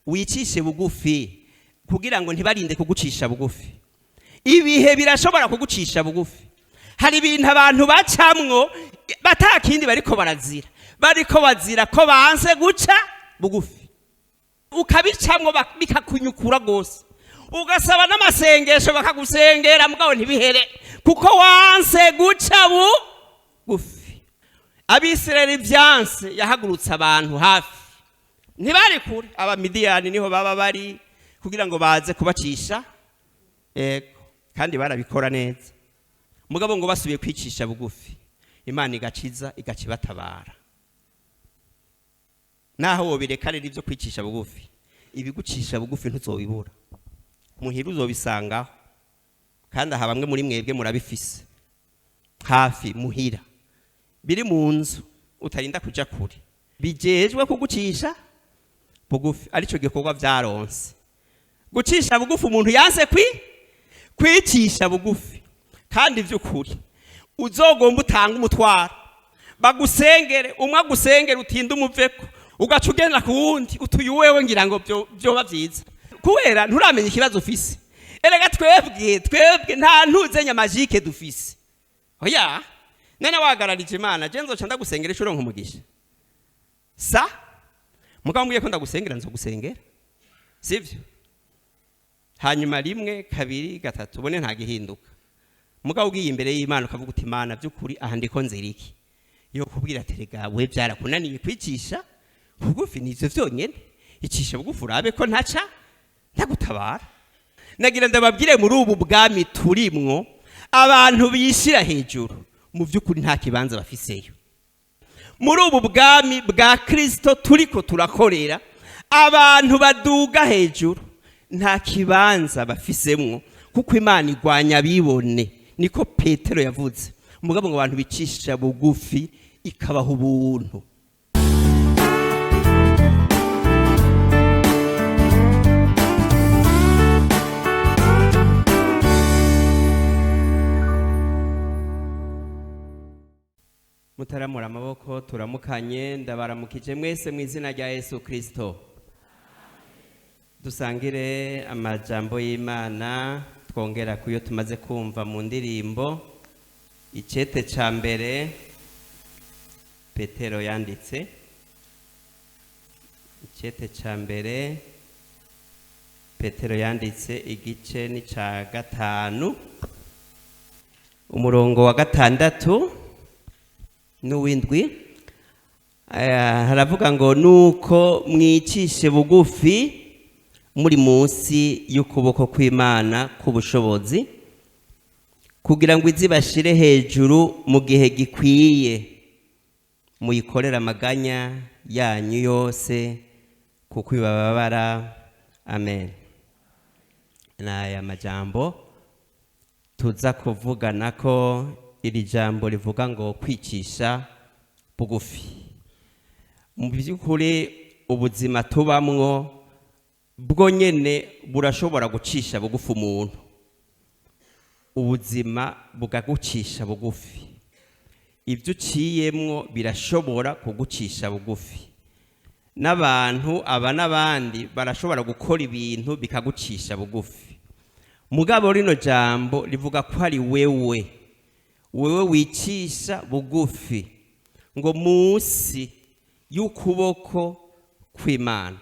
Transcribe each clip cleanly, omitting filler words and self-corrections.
wicishe bugufi kugira ngo ntibarinde kugucisha bugufi. Ibihe birashobora kugucisha bugufi. Hari ibintu abantu bacamwo batakindi bariko barazira. Bariko bazira ko banse guca bugufi. Ukabicamwo bikakunyukura gose. Ugasaba n'amasengesho bakagusengera mugabo ntibihere kuko wanse guca bugufi. Abisirayeli vyanse yahagurutsa abantu hafi. Ntibari kure, abamidiyani niho baba bari kugira ngo baze kubacisha. Kandi barabikora neza. Mugabo ngo basubiye kwicisha bugufi, Imana igaciza igacibatabara. Naho wobireka rero ivyo kwicisha bugufi, ibigucisha bugufi ntuzobibura. Muhira uzobisangaho. Kandi aha bamwe muri mwebwe murabifise. Hafi muhira. Biri mu nzu utarinda kuja kure. Bijejwe kugucisha bugufi. Arico gikorwa vyaronse. Gucisha bugufi umuntu yanse kwicisha bugufi. Kandi vy'ukuri uzogomba utanga umutwaro bagusengere umwe agusengere utinda umuveko ugacugenda ku wundi utuyuwewe ngira ngo byoba vyiza kubera nturamenya ikibazo ufise. Erega twebwe nta ntuzenya magique dufise. Oya nene wagararije Imana je nzoca ndagusengera ishuro nkumugisha sa mugambwiye ko ndagusengera nzogusengera sivyo. Hanyuma rimwe kabiri gatatu ubone nta gihinduka. Mugabo ugiye imbere y'Imana ukavuga uti Imana by'ukuri aha ndiko nziriki. Yo kubwira terega we byarakunaniye kwicisha bugufi nivyo vyonyene. Icisha bugufi urabe ko ntaca ndagutabara. Nagira ndababwire muri ubu bwami turimwo abantu bishira hejuru mu by'ukuri nta kibanza bafiseyo. Muri ubu bwami bwa Kristo turiko turakorera abantu baduga hejuru nta kibanza bafisemwo kuko Imana igwanya bibone. Niko Petero yavuze. Mugabo ngo abantu bicisha bugufi ikabaho ubuntu. Mutaramura amaboko turamukanye ndabaramukije mwese mu izina rya Yesu Kristo. Dusangire amajambo y'Imana twongera kuyo tumaze kumva mu ndirimbo. Icete ca mbere Petero yanditse. Icete ca mbere Petero yanditse igice ni ca 5 umurongo wa 6 n'uwindwi. Haravuga ngo nuko mwicishe bugufi muri munsi y'ukuboko kw'Imana kubushobozi kugira ngo izibashire hejuru mu gihe gikwiye muyikorera amaganya yanyu yose kuko ibababara. Amen. N'aya majambo tuza kuvugana ko iri jambo rivuga ngo kwicisha bugufi. Mu by'ukuri ubuzima tubamwo bwo nyene burashobora gucisha bugufi umuntu. Ubuzima bugagucisha bugufi. Ibyo uciyemwo birashobora kugucisha bugufi. N'abantu aba n'abandi barashobora gukora ibintu bikagucisha bugufi. Mugabo rino jambo rivuga ko ari wewe wicisha bugufi ngo munsi y'ukuboko kw'Imana.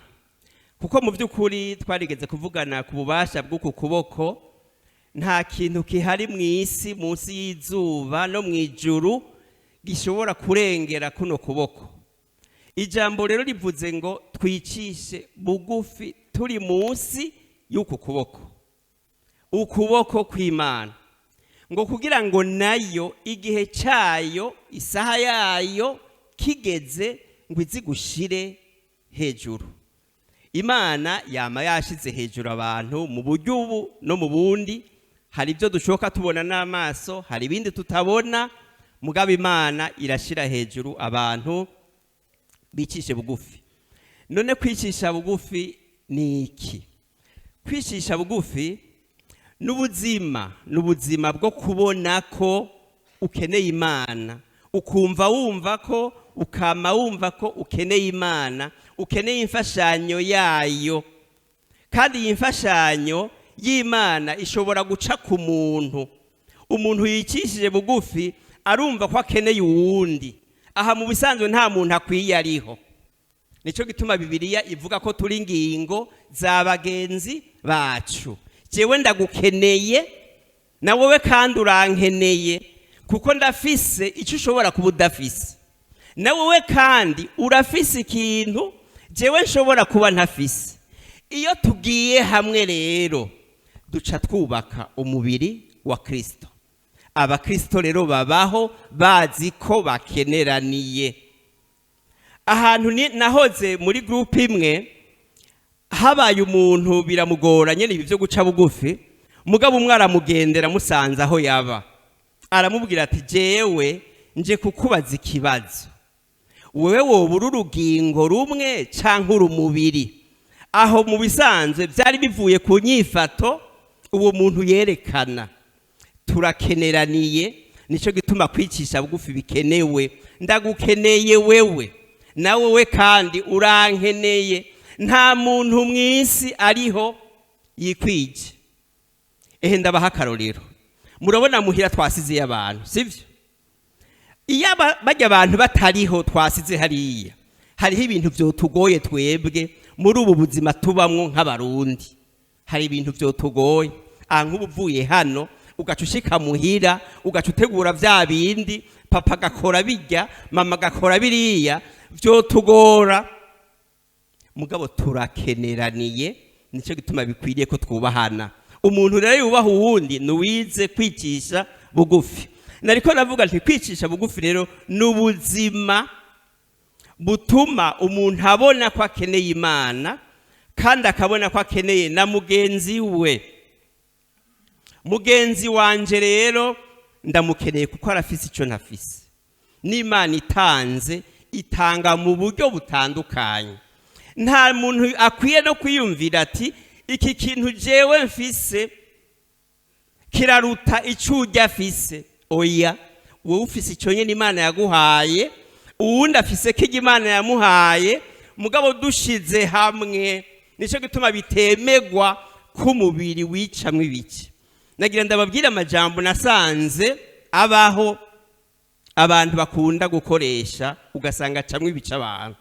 Kuko mu by'ukuri twarigeze kuvugana ku bubasha bw'uku kuboko. Nta kintu kihari mu isi munsi y'izuba no mu ijuru gishobora kurengera kuno kuboko. Ijambo rero rivuze ngo twicishe bugufi turi munsi y'uku kuboko. Ukuboko kw'Imana ngo kugira ngo nayo igihe cyayo isaha yayo kigeze ngo izigushire hejuru. Imana yama yashize hejuru abantu mu buryo ubu no mu bundi. Hari ibyo dushoka tubona n'amaso, hari ibindi tutabona. Mugabo Imana irashira hejuru abantu bicishe bugufi. None kwicisha bugufi ni iki? Kwicisha bugufi n'ubuzima bwo kubona ko ukeneye Imana, ukumva wumva ko ukama wumva ko ukeneye Imana, ukeneye imfashanyo yayo, kandi iyi mfashanyo y'Imana ishobora guca ku muntu. Umuntu yicishije bugufi arumva ko akeneye uwundi. Aha mu bisanzwe nta muntu akwiye ariho. Nico gituma Bibiliya ivuga ko turi ingingo za bagenzi bacu. Jewe ndagukeneye na wowe kandi urankeneye, kuko ndafise icyo ushobora kuba udafise. Na wowe kandi urafise ikintu jewe nshobora kuba ntafise. Iyo tugiye hamwe rero duca twubaka umubiri wa Kristo. Abakristo rero babaho bazi ko bakeneraniye. Ahantu nahoze muri groupe imwe, habaye umuntu biramugoranye nibi byo guca bugufi, mugabo umwe aramugendera musanze aho yaba, aramubwira ati jewe nje kukubaza ikibazo, wewe wobura urugingo rumwe canke urumubiri? Aho mu bisanzwe byari bivuye ku nyifato uwo muntu yerekana. Turakeneraniye, nico gituma kwicisha bugufi bikenewe. Ndagukeneye wewe, na wowe kandi urankeneye. Nta muntu mwisi ariho yikwije. Ndabaha akarorero. Murabona muhira twasize abantu, sivyo? Iyo bajya abantu batariho twasize hariya, hariho ibintu byotugoye twebwe muri ubu buzima tubamwo nk'abarundi. Hari ibintu byotugoye. Nk'ubu uvuye hano ugacushika muhira ugacutegura vya bindi, papa gakora bijya, mama gakora biriya, vyotugora. Mugabo turakeneraniye, nico gituma bikwiriye ko twubahana. Umuntu rero yubaha uwundi nuwize kwicisha bugufi. Nariko navuga nti kwicisha bugufi rero n'ubuzima butuma umuntu abona ko akeneye Imana, kandi akabona ko akeneye na mugenzi we. Mugenzi wanje rero ndamukeneye kuko arafise ico ntafise. N'Imana itanze, itanga mu buryo butandukanye. Nta muntu akwiye no kwiyumvira ati iki kintu jewe mfise kiraruta icurya afise. Oya, wowe ufise ico nyene Imana yaguhaye, uwundi afise ko Imana yamuhaye, mugabo dushize hamwe nico gituma bitemegwa ko umubiri wicamwe ibice. Nagira ndababwira amajambo nasanze abaho abantu bakunda gukoresha ugasanga camwe ibice abantu.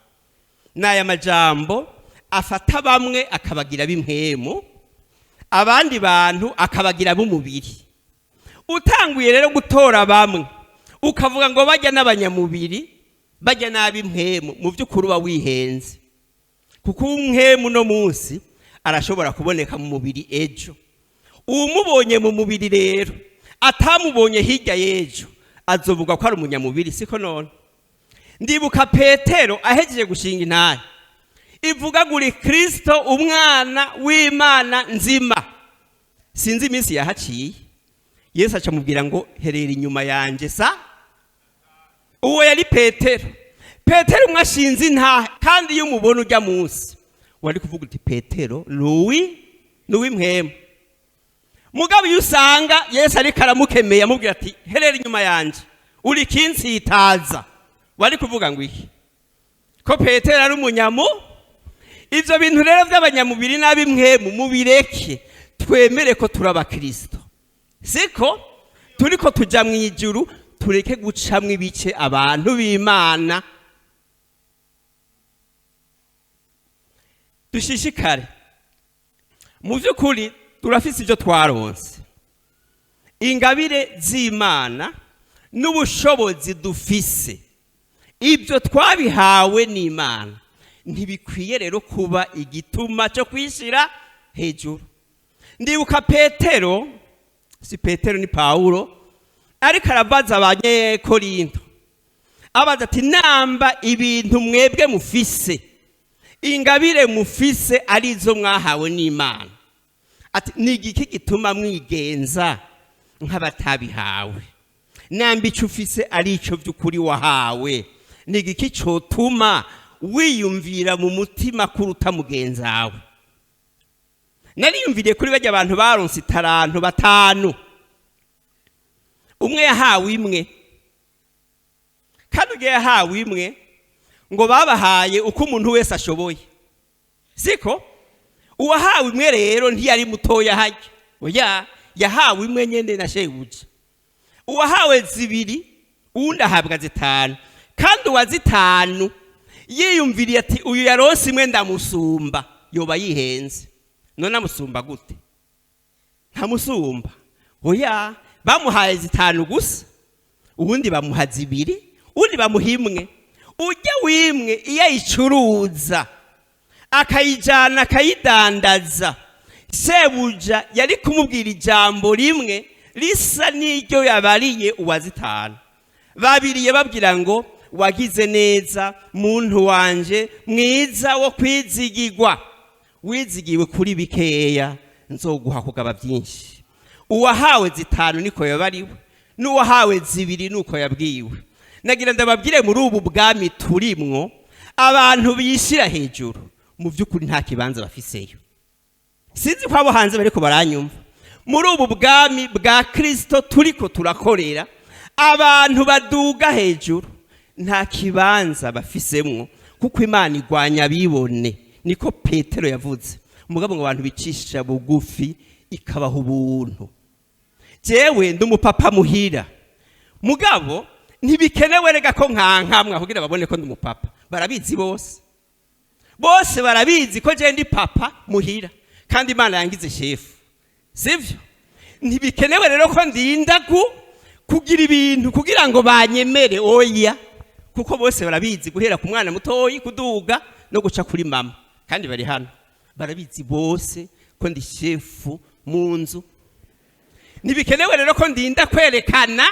Naya majambo afata bamwe akabagira b'impwemu, abandi bantu akabagira b'umubiri. Utanguye rero gutora bamwe ukavuga ngo bajya n'abanyamubiri, bajya n'ab'impwemu, mu by'ukuri uba wihenze. Kuko umwemu no munsi arashobora kuboneka mu mubiri ejo. Umubonye mu mubiri rero atamubonye hirya y'ejo azovuga ko ari umunyamubiri, siko none? Ndibuka Petero ahejeje gushinga intahe ivuga guri Kristo umwana w'Imana nzima. Sinzi iminsi yahaciye, Yesu acamubwira ngo herera inyuma yanje sa. Uwo yari Petero. Petero umwe ashinze intahe, kandi iyo umubona ujya munsi wari kuvuga uti Petero n'uw'impwemu. Mugabo iyo usanga Yesu ariko aramukemeye amubwira ati herera inyuma yanje uri kinsitaza, wari kuvuga ngo iki? Ko Petero ari umunyamu? Ivyo bintu rero by'abanyamubiri n'ab'impwemu mubireke, twemere ko turaba Kristo. Siko turiko tuja mu ijuru, tureke gucamwe ibice abantu b'Imana. Dushishikare. Mu by'ukuri turafise ibyo twaronse. Ingabire z'Imana n'ubushobozi dufise, ibyo twabihawe n'Imana. Ntibikwiye rero kuba igituma cyo kwishira hejuru. Ndibuka Petero, si Petero ni Paulo, ariko arabaza abanyekorinto, abaza ati namba ibintu mwebwe mufise, ingabire mufise arizo mwahawe n'Imana, ati nigiki gituma mwigenza nk'abatabihawe? Namba ico ufise ari ico by'ukuri wahawe, nigiki cotuma wiyumvira mu mutima kuruta mugenzawe? Nariyumviriye kuri bajya abantu baronse itarantu batanu, umwe yahawe imwe, kandi ugiye yahawe imwe ngo babahaye uko umuntu wese ashoboye, siko? Uwahawe imwe rero ntiyari mutoya hajya, oya, yahawe imwe nyene na shebuja. Uwahawe zibiri uwundi ahabwa zitanu, kandi uwa zitanu yiyumviriye ati uyu yaronse imwe ndamusumba, yoba yihenze. None amusumba gute? Ntamusumba. Oya, bamuhaye zitanu gusa, uwundi bamuha zibiri, uwundi bamuha imwe. Ujya wimwe iyo ayicuruza akayijana akayidandaza, sebuja yari kumubwira ijambo rimwe risa n'iryo yabariye uwa zitanu. Babiriye babwira ngo wagize neza muntu wanje mwiza wo kwizigirwa, wizigiwe kuri bikeya nzoguha kugaba byinshi. Uwahawe zitanu niko yabariwe, n'uwahawe zibiri nuko yabwiwe. Nagira ndababwire muri ubu bwami turimwo abantu bishira hejuru mu by'ukuri nta kibanza bafiseyo. Sinzi ko abo hanze bariko baranyumva. Muri ubu bwami bwa Kristo turiko turakorera, abantu baduga hejuru nta kibanza bafisemwo, kuko Imana igwanya bibone, niko Petero yavuze. Mugabo ngo abantu bicisha bugufi ikabaha ubuntu. Jewe ndumupapa muhira, mugabo ntibikenewe rega ko nkankamwa kugira babone ko ndumupapa. Barabizi bose barabizi ko je ndi papa muhira, kandi Imana yangize shefu, sivyo? Ntibikenewe rero ko ndinda kugira ibintu kugira ngo banyemere, oya, kuko bose barabizi guhera ku mwana mutoyi kuduga no guca kuri mama, kandi bari hano barabizi bose ko ndi shefu mu nzu. Ntibikenewe rero ko ndinda kwerekana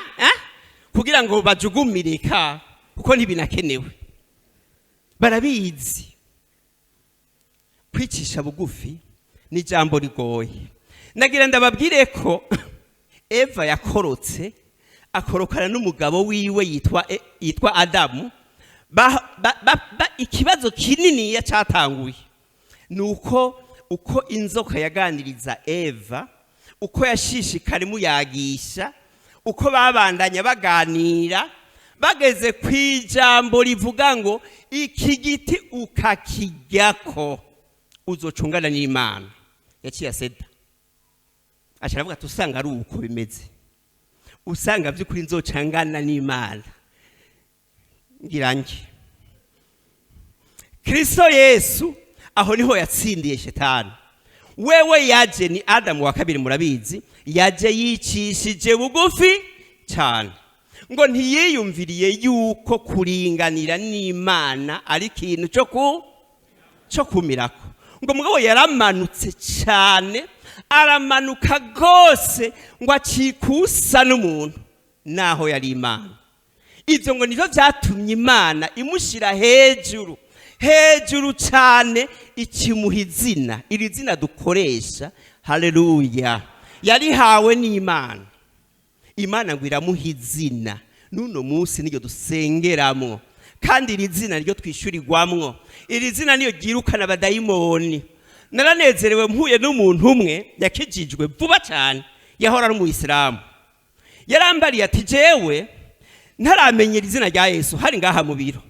kugira ngo bajugumireka, kuko ntibinakenewe. Barabizi. Kwicisha bugufi ni jambo rigoye. Nagira ndababwire ko Eva yakorotse, akorokana n'umugabo wiwe yitwa Adamu. Ikibazo kinini yacatanguye nuko uko inzoka yaganiriza Eva, uko yashishikara imuyagisha, uko babandanya baganira, bageze kwijambo rivuga ngo iki giti ukakiryako uzocungana n'Imana. Yaciye aseda, asharavuga tusanga ari uko bimeze, usanga by'ukuri nzocangana n'Imana. Ngirange Kristo Yesu aho niho yatsindiye shetani. Wewe yaje ni Adamu wa kabiri, murabizi, yaje yicishije bugufi cyane, ngo ntiyiyumviriye yuko kuringanira n'Imana ari ikintu cyo kumirako. Ngo mugabo yaramanutse cyane, aramanuka gose ngo acikusa n'umuntu naho yari Imana. Ivyo ngo nivyo vyatumye Imana imushira hejuru cyane, ikimuha izina, iri zina dukoresha. Haleluya! Yarihawe n'Imana. Imana ngo iramuha izina, nuno munsi niryo dusengeramo, kandi iri zina niryo twishyurirwamwo. Iri zina niyo ryirukana abadayimoni. Naranezerewe mpuye n'umuntu umwe yakijijwe vuba cyane, yahora ari mu Isilamu. Yarambariye ati jewe ntaramenyera izina rya Yesu hari ngaha mu biro.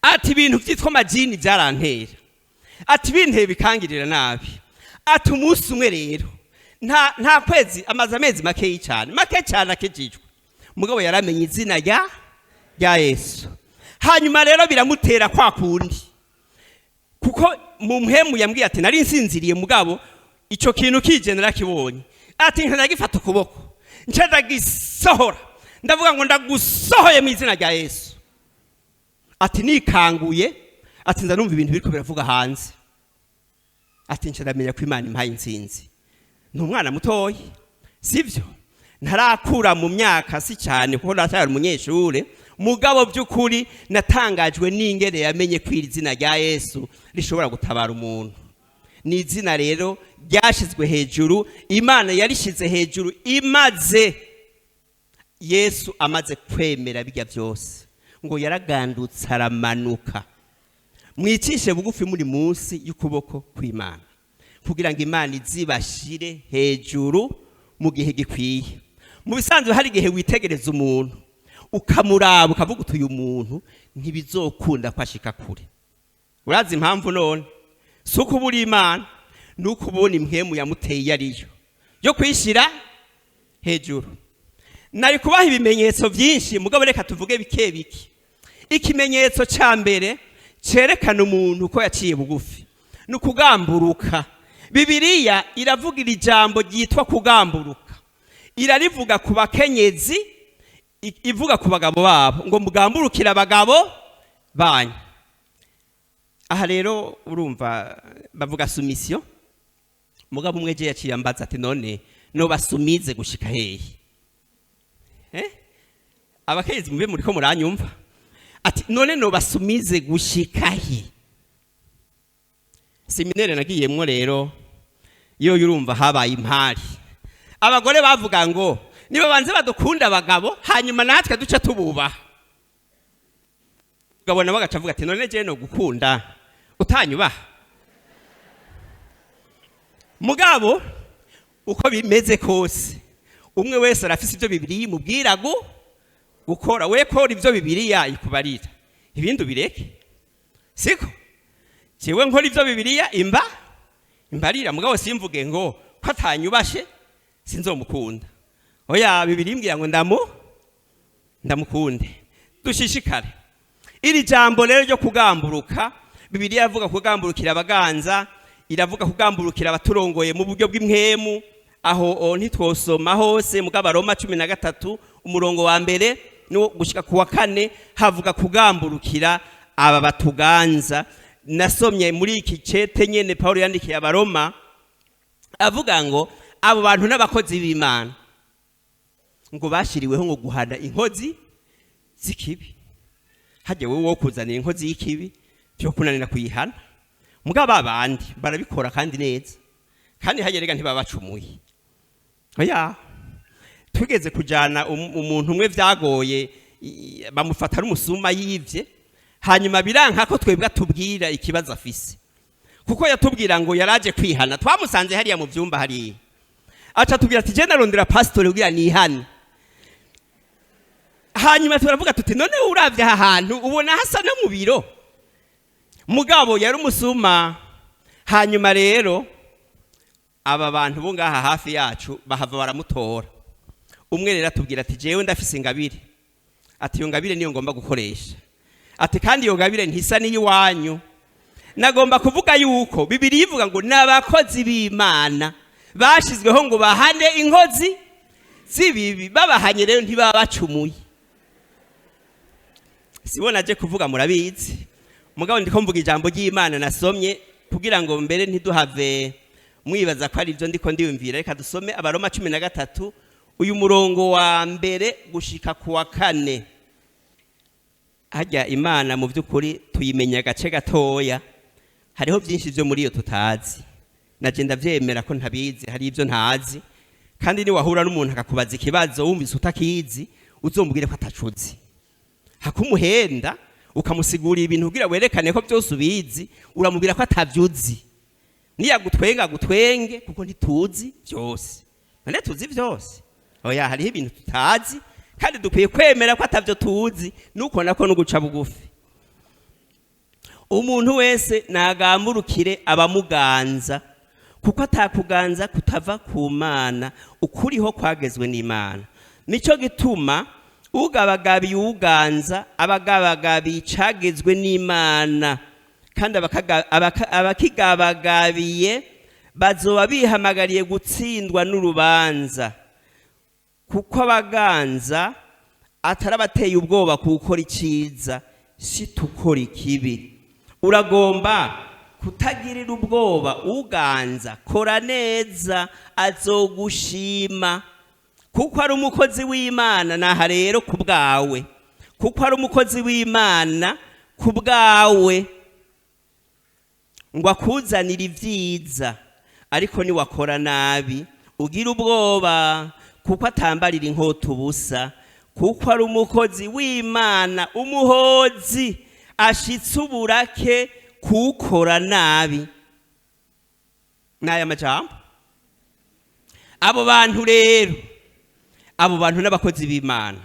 Ati ibintu byitwa majini byarantera, ati binteye bikangirira nabi. Ati umunsi umwe rero nta kwezi amaze amezi make cyane akijijwe, mugabo yaramenye izina rya Yesu. Hanyuma rero biramutera kwa kundi, kuko mu mpemu yambwiye ati nari nsinziriye, mugabo ico kintu kije narakibonye. Ati nkanagifata ukuboko ncagisohora, ndavuga ngo ndagusohoye mu izina rya Yesu. Ati nikanguye, ati nza numva ibintu biriko biravuga hanze. Ati ncadamenya ko Imana impaye intsinzi. N'umwana mutoyi, sivyo? Ntarakura mu myaka si cyane kuko natari umunyeshure, mugabo by'ukuri natangajwe n'ingere yamenye kwira izina rya Yesu rishobora gutabara umuntu. Ni izina rero ryashizwe hejuru, Imana yarishize hejuru, imaze Yesu amaze kwemera bijya byose, ngo yaragandutse aramanuka. Mwicishe bugufi muri munsi y'ukuboko kw'Imana, kugira ngo Imana izibashire hejuru mu gihe gikwiye. Mu bisanzwe hari igihe witegereza umuntu ukamuraba ukavuga uti uyu muntu ntibizokunda kwashika kure. Urazi impamvu none suko buri Imana nuko ubona impwemu yamuteye ariyo yo kwishira hejuru. Nari kubaha ibimenyetso byinshi mugabo reka tuvuge bike bike. Ikimenyetso ca mbere cerekana umuntu ko yaciye bugufi nukugamburuka. Bibiliya iravugira ijambo ryitwa kugamburuka, irarivuga ku bakenyezi, ivuga ku bagabo babo ngo mugamburukira abagabo banyu. Aha rero urumva bavuga submission, mugabo umwe je yaciye ambaza ati none no basumize gushika hehe? Abakenyezi mube muri ko muranyumva? Ati none no basumize gushika he? Seminere nagiyemwo rero yo urumva habaye impari. Abagore bavuga ngo niba banze badukunda abagabo hanyuma natwe duce tububaha. Gabona bagacavuga ati none je no gukunda utanyubaha. Mugabo uko bimeze kose umwe wese arafise ibyo Bibiliya imubwira gukora. We kora ibyo Bibiliya ikubarira, ibindi bireke. Siko jewe nkora ibyo Bibiliya imbarira, mugabo simvuge ngo ko atanyubashe sinzomukunda. Oya, Bibiliya imbwira ngo ndamukunde. Dushishikare. Iri jambo rero ryo kugamburuka, Bibiliya yavuga kugamburukira abaganza, iravuga kugamburukira abaturongoye mu buryo bw'impwemu. Aho ntitwosoma hose mugabo Roma 13 umurongo wa mbere no gushika kuwa 4 havuga kugamburukira aba batuganza. Nasomye muri iki cete nyene Paulo yandikiye abaroma avuga ngo abo bantu n'abakozi b'Imana ngo bashiriweho ngo guhana inkozi zikibi. Haje wewe wo kuzanira inkozi y'ikibi byo kunanira kuyihana, mugabo abandi barabikora kandi neza, kandi haje rega ntibabacumuye. Oya, tugeze kujana umuntu umwe vyagoye bamufata ari umusuma yivye, hanyuma biranka ko twebwe tubwira ikibazo afise, kuko yatubwira ngo yaraje kwihana. Twamusanze hariya mu vyumba hariya, aca tubwira ati je narondera pastor ugira nihane. Hanyuma turavuga tuti none uravye aha hantu ubona hasa no mu biro, mugabo yari umusuma. Hanyuma rero aba bantu bo ngaha hafi yacu bahava baramutora. Umwe rero atubwira ati jewe ndafise ingabire, ati iyo ngabire niyo ngomba gukoresha, ati kandi iyo ngabire ntisa n'iyiwanyu. Nagomba kuvuga yuko Bibiliya ivuga ngo n'abakozi b'Imana bashizweho ngo bahane inkozi zibibi. Babahanye rero ntibabacumuye. Sibona je kuvuga murabizi, mugabo ndiko mvuga ijambo ry'Imana nasomye kugira ngo mbere ntiduhave mwibaza ko ari byo ndiko ndiyumvira. Reka dusome Abaroma 13 uyu murongo wa mbere gushika kuwa 4. Hajya Imana mu by'ukuri tuyimenya gace gatoya, hariho byinshi byo muri yo tutazi. Naje ndavyemera ko ntabizi, hari ibyo ntazi, kandi ni wahura n'umuntu akakubaza ikibazo wumvise utakizi uzombwire ko atacuzi. Hakumuhenda ukamusigura ibintu kugira werekane ko byose ubizi, uramubwira ko atavyuzi. Niya gutwenga gutwenge kuko ntituzi byose. None tuzi byose? Oya, hariho ibintu tutazi kandi dukwiye kwemera ko atavyo tuzi, nuko nako nuguca bugufi. Umuntu wese nagamburukire abamuganza, kuko atakuganza kutava ku Mana, ukuriho kwagezwe n'Imana. Nico gituma ugabagabi uganza abagabagabi cagezwe n'Imana, kandi abakigabagabiye bazoba bihamagariye gutsindwa n'urubanza. Kuko abaganza atarabateye ubwoba kukora iciza, si tukora ikibi. Uragomba kutagirira ubwoba uganza, kora neza azogushima. Kuko ari umukozi w'Imana, naha rero kubwawe. Kuko ari umukozi w'Imana kubwawe, ngo akuzanira ivyiza. Ariko ni wakora nabi ugira ubwoba, kuko atambarira inkota ubusa. Kuko ari umukozi w'Imana, umuhozi ashitse uburake kukora nabi. Naya majambo abo bantu rero, abo bantu n'abakozi b'Imana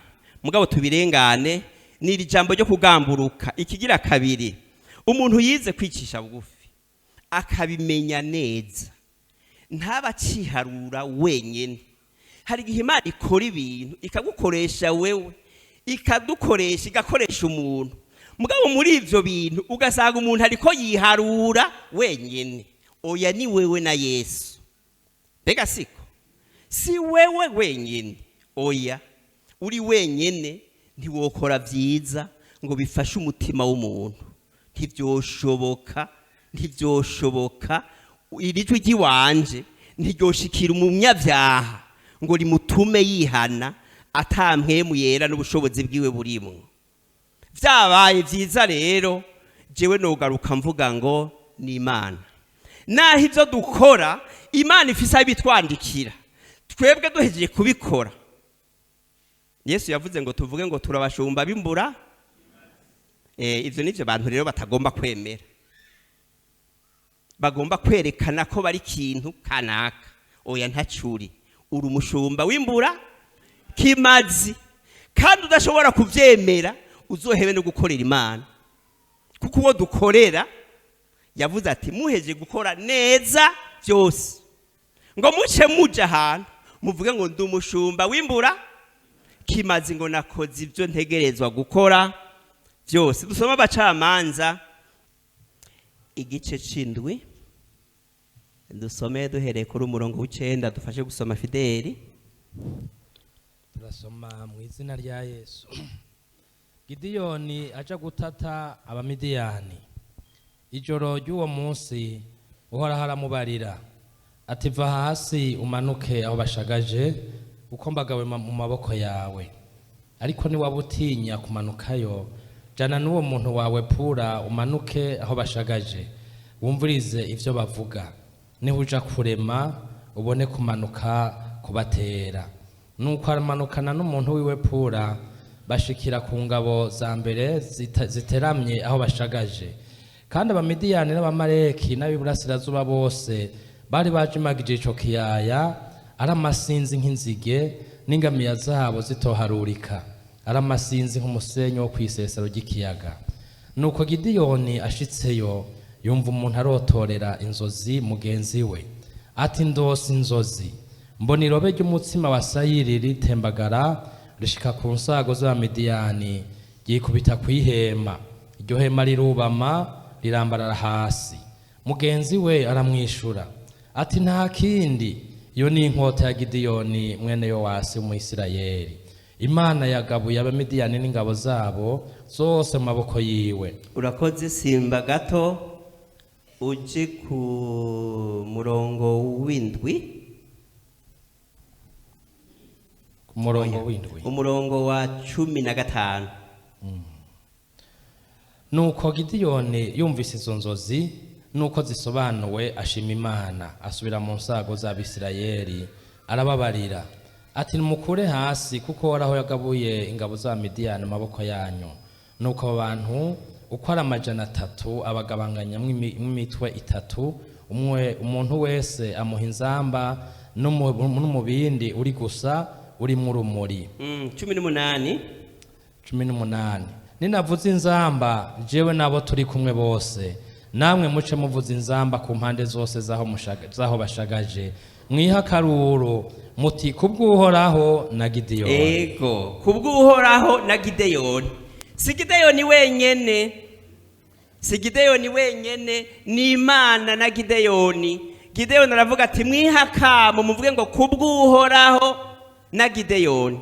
mugabo tubirengane. N'iri jambo ryo kugamburuka. Ikigira kabiri, umuntu yize kwicisha bugufi akabimenya neza, ntabaciharura wenyene. Hari igihe Imana ikora ibintu ikagukoresha wewe, ikadukoresha, igakoresha umuntu, mugabo muri ivyo bintu ugasanga umuntu ariko yiharura wenyene. Oya, ni wewe na Yesu. Bega siko, si wewe wenyene. Oya, uri wenyene ntiwokora vyiza ngo bifashe umutima w'umuntu. Ntivyoshoboka. Irijwi ry'iwanje ntiryoshikira umunyavyaha ngo rimutume yihana atampwemu yera n'ubushobozi bwiwe burimwo. Vyabaye vyiza rero, jewe nogaruka mvuga ngo ni Imana. Naho ivyo dukora Imana ifise abitwandikira, twebwe duhejeje kubikora. Yesu yavuze ngo tuvuge ngo turabashumba bimbura. Ivyo nivyo bantu rero batagomba kwemera. Bagomba kwerekana ko bari kintu kanaka. Oya, ntacuri. Uri umushumba w'imbura kimazi, kandi udashobora kuvyemera, uzohebe no gukorera Imana. Kuko uwo dukorera yavuze ati muheje gukora neza byose, ngo muce muja ahantu muvuge ngo ndi umushumba w'imbura kimazi, ngo nakoze ibyo ntegerezwa gukora byose. Dusoma Abacamanza igice c'indwi, dusome duhereye kuri umurongo w'9, dufashe gusoma Fideli. Turasoma mu izina rya Yesu. Gideyoni aja gutata Abamidiyani. Ijoro ry'uwo munsi Uhoraho aramubarira ati, va hasi umanuke aho bashagaje, uko mbagawe mu maboko yawe. Ariko niwaba utinya kumanukayo, jana n'uwo muntu wawe Pura umanuke aho bashagaje, wumvirize ivyo bavuga. Nihuja kurema ubone kumanuka kubatera. Nuko aramanukana n'umuntu wiwe Pura, bashikira ku ngabo za mbere ziteramye aho bashagaje. Kandi Abamidiyani n'Abamaleki n'Abiburasirazuba bose bari bajimagije ico kiyaya, ari amasinzi nk'inzige, n'ingamiya zabo zitoharurika, ari amasinzi nk'umusenyi wo kw'isesero ry'ikiyaga. Nuko Gideyoni ashitseyo, yumva umuntu arotorera inzozi mugenzi we, ati ndose inzozi, mbona irobe ry'umutsima wa sayiri ritembagara rishika ku nsago z'Abamidiyani, ryikubita kw'ihema. Iryo hema rirubama rirambarara hasi. Mugenzi we aramwishura ati, nta kindi, iyo ni inkota ya Gideyoni mwene Yowasi w'Umwisirayeli. Imana yagabuye Abamidiyani n'ingabo zabo zose mu maboko yiwe. Urakoze. Simba gato uje ku murongo w'indwi. Umurongo wa 15. Nuko Gideyoni yumvise izo nzozi nuko zisobanuwe, ashima Imana, asubira mu nsago z'Abisirayeli, arababarira ati, nimukure hasi, kuko Uhoraho yagabuye ingabo z'Abamidiyani mu maboko yanyu. Nuko abo bantu uko ari 300 abagabanganya mw'imitwe 3, umuntu wese amuha inzamba n'umubindi uri gusa urimo urumuri. 18. Ninavuze inzamba, jewe nabo turi kumwe bose, namwe muce muvuze inzamba ku mpande zose zaho bashagaje, mwiha akaruru muti, kubw'Uhoraho na Gideyoni. Ego, kubw'Uhoraho na Gideyoni. Si Gideyoni wenyene, ni Imana na Gideyoni. Gideyoni aravuga ati, mwiha akamo muvuge ngo kubw'Uhoraho na Gideyoni.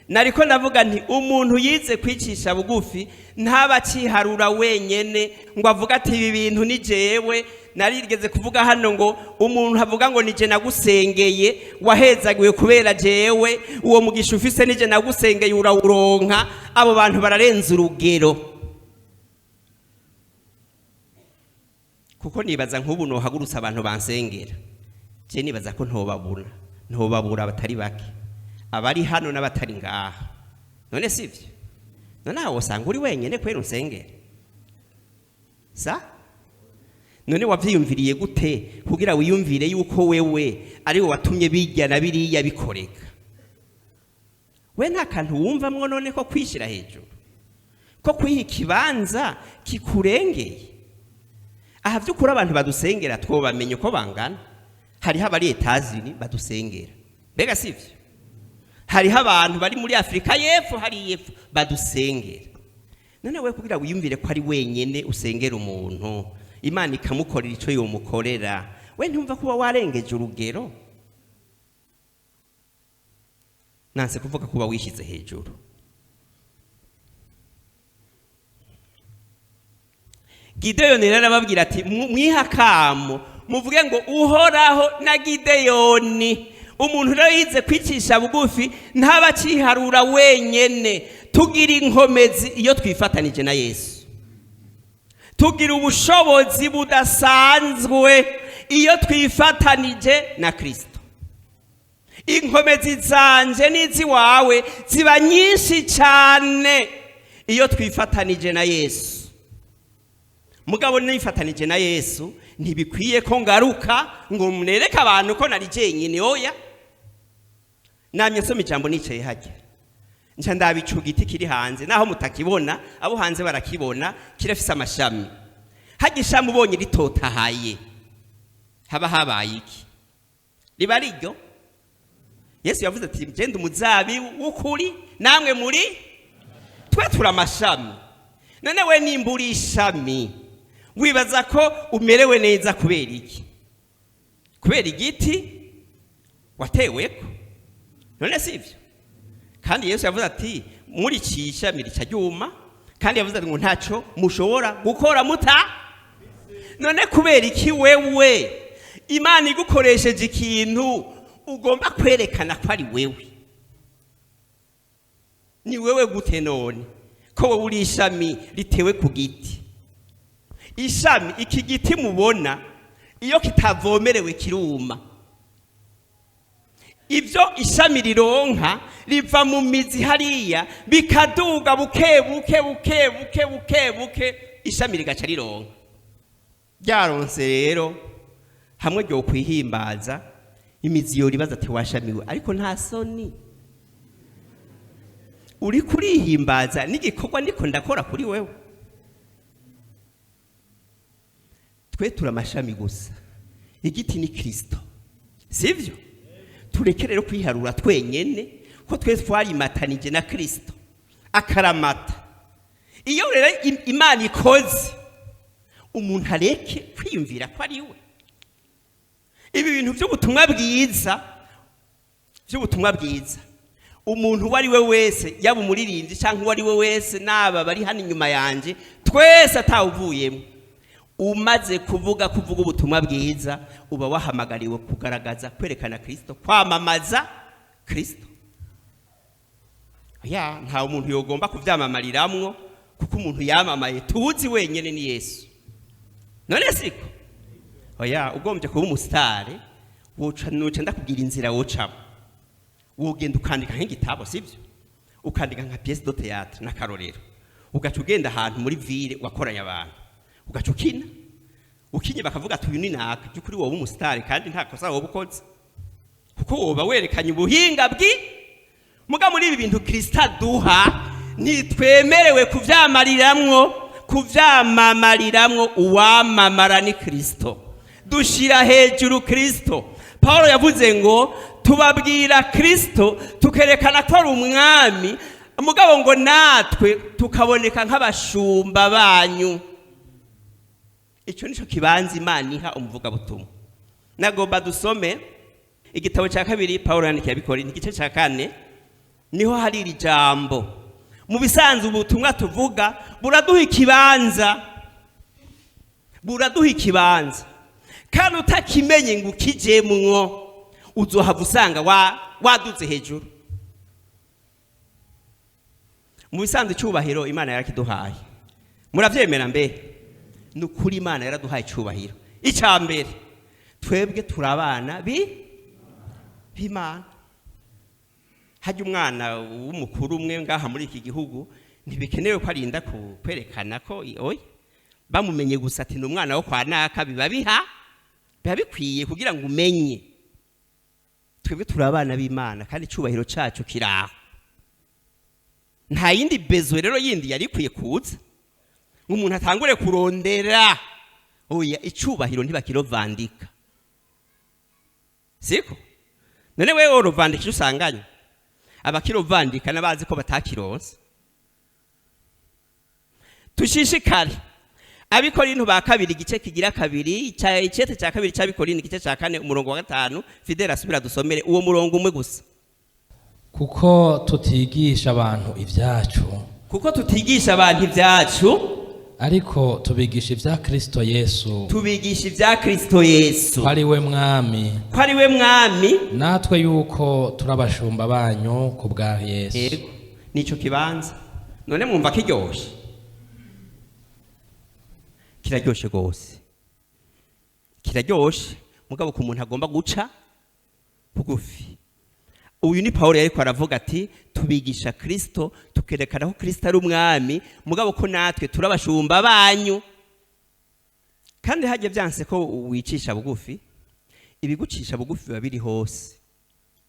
Nariko ndavuga nti umuntu yize kwicisha bugufi ntabaciharura wenyene ngo avuga ati ibi bintu ni jewe. Narigeze kuvuga hano ngo umuntu avuga ngo nije nagusengeye, wahezagiwe kubera jewe, uwo mugisha ufise nije nagusengeye urawuronka. Abo bantu bararenza urugero. Kuko nibaza nk'ubu nohagurutsa abantu bansengera, je nibaza ko ntobabura batari bake, abari hano n'abatari ngaha. None sivyo? None aho usanga uri wenyene kwera unsengera sa? None wavyiyumviriye gute kugira wiyumvire yuko wewe ari we watumye bijya na biriya bikoreka? we nta kantu wumvamwo none ko kwishira hejuru, ko kwiha ikibanza kikurengeye. Aha vy'ukuri abantu badusengera twobamenye uko bangana. Hariho abari Etazini badusengera, mbega sivyo? Hariho abantu bari muri Afrika y'Epfo hari y'Epfo badusengera. None we kugira wiyumvire ko ari wenyene usengera umuntu, Imana ikamukorera ico yomukorera, we ntumva kuba warengeje urugero? Nanse kuvuga kuba wishize hejuru. Gideyoni rero ababwira ati mwihakamo muvuge ngo Uhoraho na Gideyoni. Umuntu rero yize kwicisha bugufi ntaba ciharura wenyene. Tugira inkomezi iyo twifatanije na Yesu, tugira ubushobozi budasanzwe iyo twifatanije na Kristo. Inkomezi zanje n'izi wawe ziba nyinshi cyane iyo twifatanije na Yesu. Mugabo nifatanije na Yesu ntibikwiye ko ngaruka ngo mnereke abantu ko nari jenyine. Oya, namye nsoma ijambo nicaye hajya nca ndabicu giti kiri hanze, naho mutakibona abo hanze barakibona, kirafise amashami. Hagishami ubonye ritotahaye haba habaye iki? Riba riryo. Yesu yavuze ati genda umuzabibu w'ukuri, namwe muri twe tura amashami. None we nimburi ishami wibaza ko umerewe neza kubera iki? Kubera igiti wateweko? None sivyo? Kandi Yesu yavuze ati muri ishami rica ryuma, kandi yavuze ati ngo ntaco mushobora gukora muta. None kubera iki wewe Imana igukoresheje ikintu ugomba kwerekana ko ari wewe? Ni wewe gute none ko wowe uri ishami ritewe ku giti? Ishami, iki giti mubona iyo kitavomerewe kiruma. Ibyo ishami rironka riva mu mizi hariya bikaduga buke buke buke buke buke buke, ishami rigaca rironka. Byaronse rero hamwe ryo kwihimbaza, imizi yo ribaza ati washamiwe, ariko nta soni. Uri kurihimbaza n'igikorwa ndiko ndakora kuri wewe. Twe tura amashami gusa, igiti ni Kristo, sivyo? Tureke rero kwiharura twenyene ko twese twarimatanije na Kristo akaramata. Iyo rero Imana ikoze umuntu areke kwiyumvira ko ari we. Ibi bintu by'ubutumwa bwiza umuntu wari we wese, yaba umuririmbyi cyangwa wari we wese, naba bari hano inyuma yanje, twese atawuvuyemo, umaze kuvuga ubutumwa bwiza uba wahamagariwe kugaragaza, kwerekana Kristo, kwamamaza Kristo. Ya nta umuntu yogomba kuvyamamariramwo, kuko umuntu yamamaye tuzi wenyene ni Yesu. None siko? Oya, ugombye kuba umusitari woca ndakubwira inzira wocamo. Wogenda ukandika nk'igitabo, sivyo? Ukandika nka pièce de théâtre na karorero, ugaca ugenda ahantu muri ville wakoranya abantu, ugaca ukina, ukinye bakavuga ati uyu ni naka, byukuri wowe umusitari kandi nta kosa wowe ukoze, kuko woba werekanye ubuhinga muga muri ibi bintu Kristo aduha ntitwemerewe kuvyamamariramwo. Uwamamara ni Kristo, dushira hejuru Kristo. Paulo yavuze ngo tubabwira Kristo tukerekana ko ari umwami, mugabo ngo natwe tukaboneka nk'abashumba banyu. Icyo nico kibanza Imana iha umuvuga butumwa. Nagomba dusome igitabo cya 2 Paulo yandikiye Abikorintho igice cya 4, niho hari iri jambo. Mu bisanzwe ubutumwa tuvuga buraduha ikibanza, kandi utakimenye ngo ukijemwo uzohava usanga waduze hejuru. Mu bisanzwe cyubahiro Imana yarakiduhaye, muravyemera mbe? Nukuri Imana yaraduhaye cyubahiro. Icambere twebwe turabana b'Imana. Hajya umwana w'umukuru umwe ngaha muri iki gihugu ntibikenewe ko arinda kwerekana ko oya bamumenye gusa ati n'umwana wo kwa naka, biba bikwiye kugira ngo umenye twebwe turabana b'Imana kandi cyubahiro cyacu kiraho. nta yindi bezwe rero yindi yari ikwiye kuza umuntu atangure kurondera oya icubahiro ntibakirovandika siko none wewe urovandika usanganye abakirovandika nabazi ko batakironse tushishikare Abikorinto ba kabiri igice kigira kabiri icete cya kabiri cy'Abikorinto igice cya 4 umurongo wa 5 Fidel asubira dusomere uwo murongo umwe gusa kuko tutigisha abantu ibyacu ariko tubigisha ibya Kristo Yesu ko ari we mwami natwe yuko turabashumba banyu ku bwa Yesu nico kibanza none mwumva kiryoshe kiraryoshe gose kiraryoshe mugabo ku muntu agomba guca bugufi uyu ni Paulo yariko aravuga ati tubigisha Kristo tukerekana ko Kristo ari umwami mugabo ko natwe turabashumba banyu kandi haje byanse ko wicisha bugufi ibigucisha bugufi biba biri hose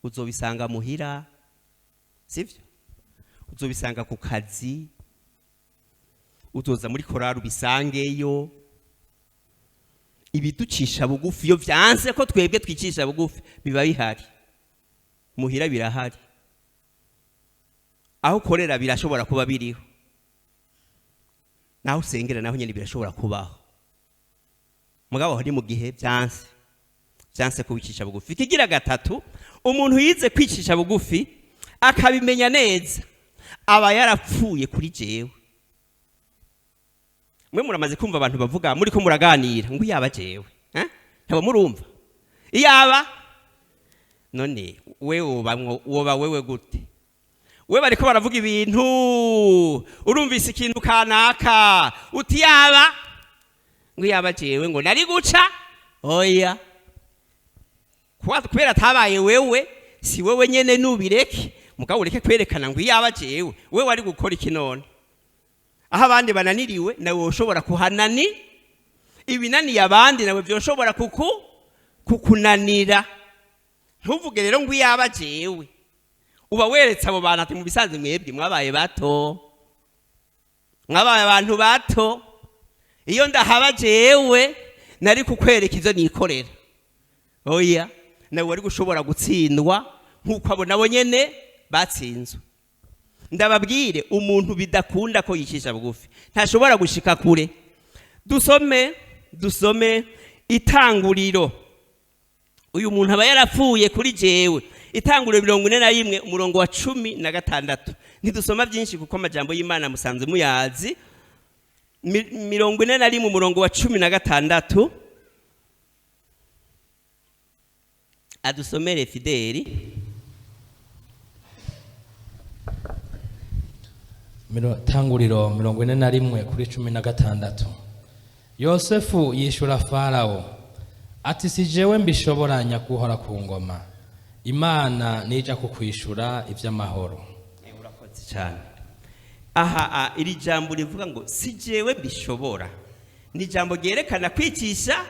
uzobisanga muhira sivyo uzobisanga ku kazi utoza muri korari ubisangeyo ibiducisha bugufi iyo byanse ko twebwe twicisha bugufi biba bihari muhira birahari aho korera birashobora kuba biriho naho usengera naho nyene birashobora kubaho mugabo hari mu gihe byanse kubicisha bugufi kigira gatatu umuntu yize kwicisha bugufi akabimenya neza aba yarapfuye kuri jewe mwe muramaze kumva abantu bavuga muri ko muraganira ngo yaba jewe ntaba murumva iyaba none woba wewe gute we bariko baravuga ibintu urumvise ikintu kanaka uti yaba ngo yaba jewe ngo nari guca oya kubera tabaye wewe si wewe nyene nubireke mugabo ureke kwerekana ngo yaba jewe we wari gukora iki none aha abandi bananiriwe nawe ushobora kuhanani ibinaniye abandi nawe byoshobora kukunanira ntuvuge rero ngo yaba jewe uba weretse abo bantu ati mu bisanzwe mwebwe mwabaye abantu bato iyo ndahaba jewe nari kukwereka ivyo nikorera oya nawe wari gushobora gutsindwa nkuko abo nabo nyene batsinzwe ndababwire umuntu bidakunda ko yicisha bugufi ntashobora gushika kure dusome Itanguriro uyu muntu aba yarapfuye kuri jewe Itanguriro 41 umurongo wa 16 ntidusoma byinshi kuko amajambo y'Imana musanze muyazi 41 umurongo wa 16 adusomere Fideli Tanguriro 41 kuri 16 Yosefu yishura Farao ati si jewe mbishobora nyakuhora ku ngoma Imana nija kukwishura ivy'amahoro urakoze cyane aha iri jambo rivuga ngo si jewe mbishobora ni jambo gerekana kwicisha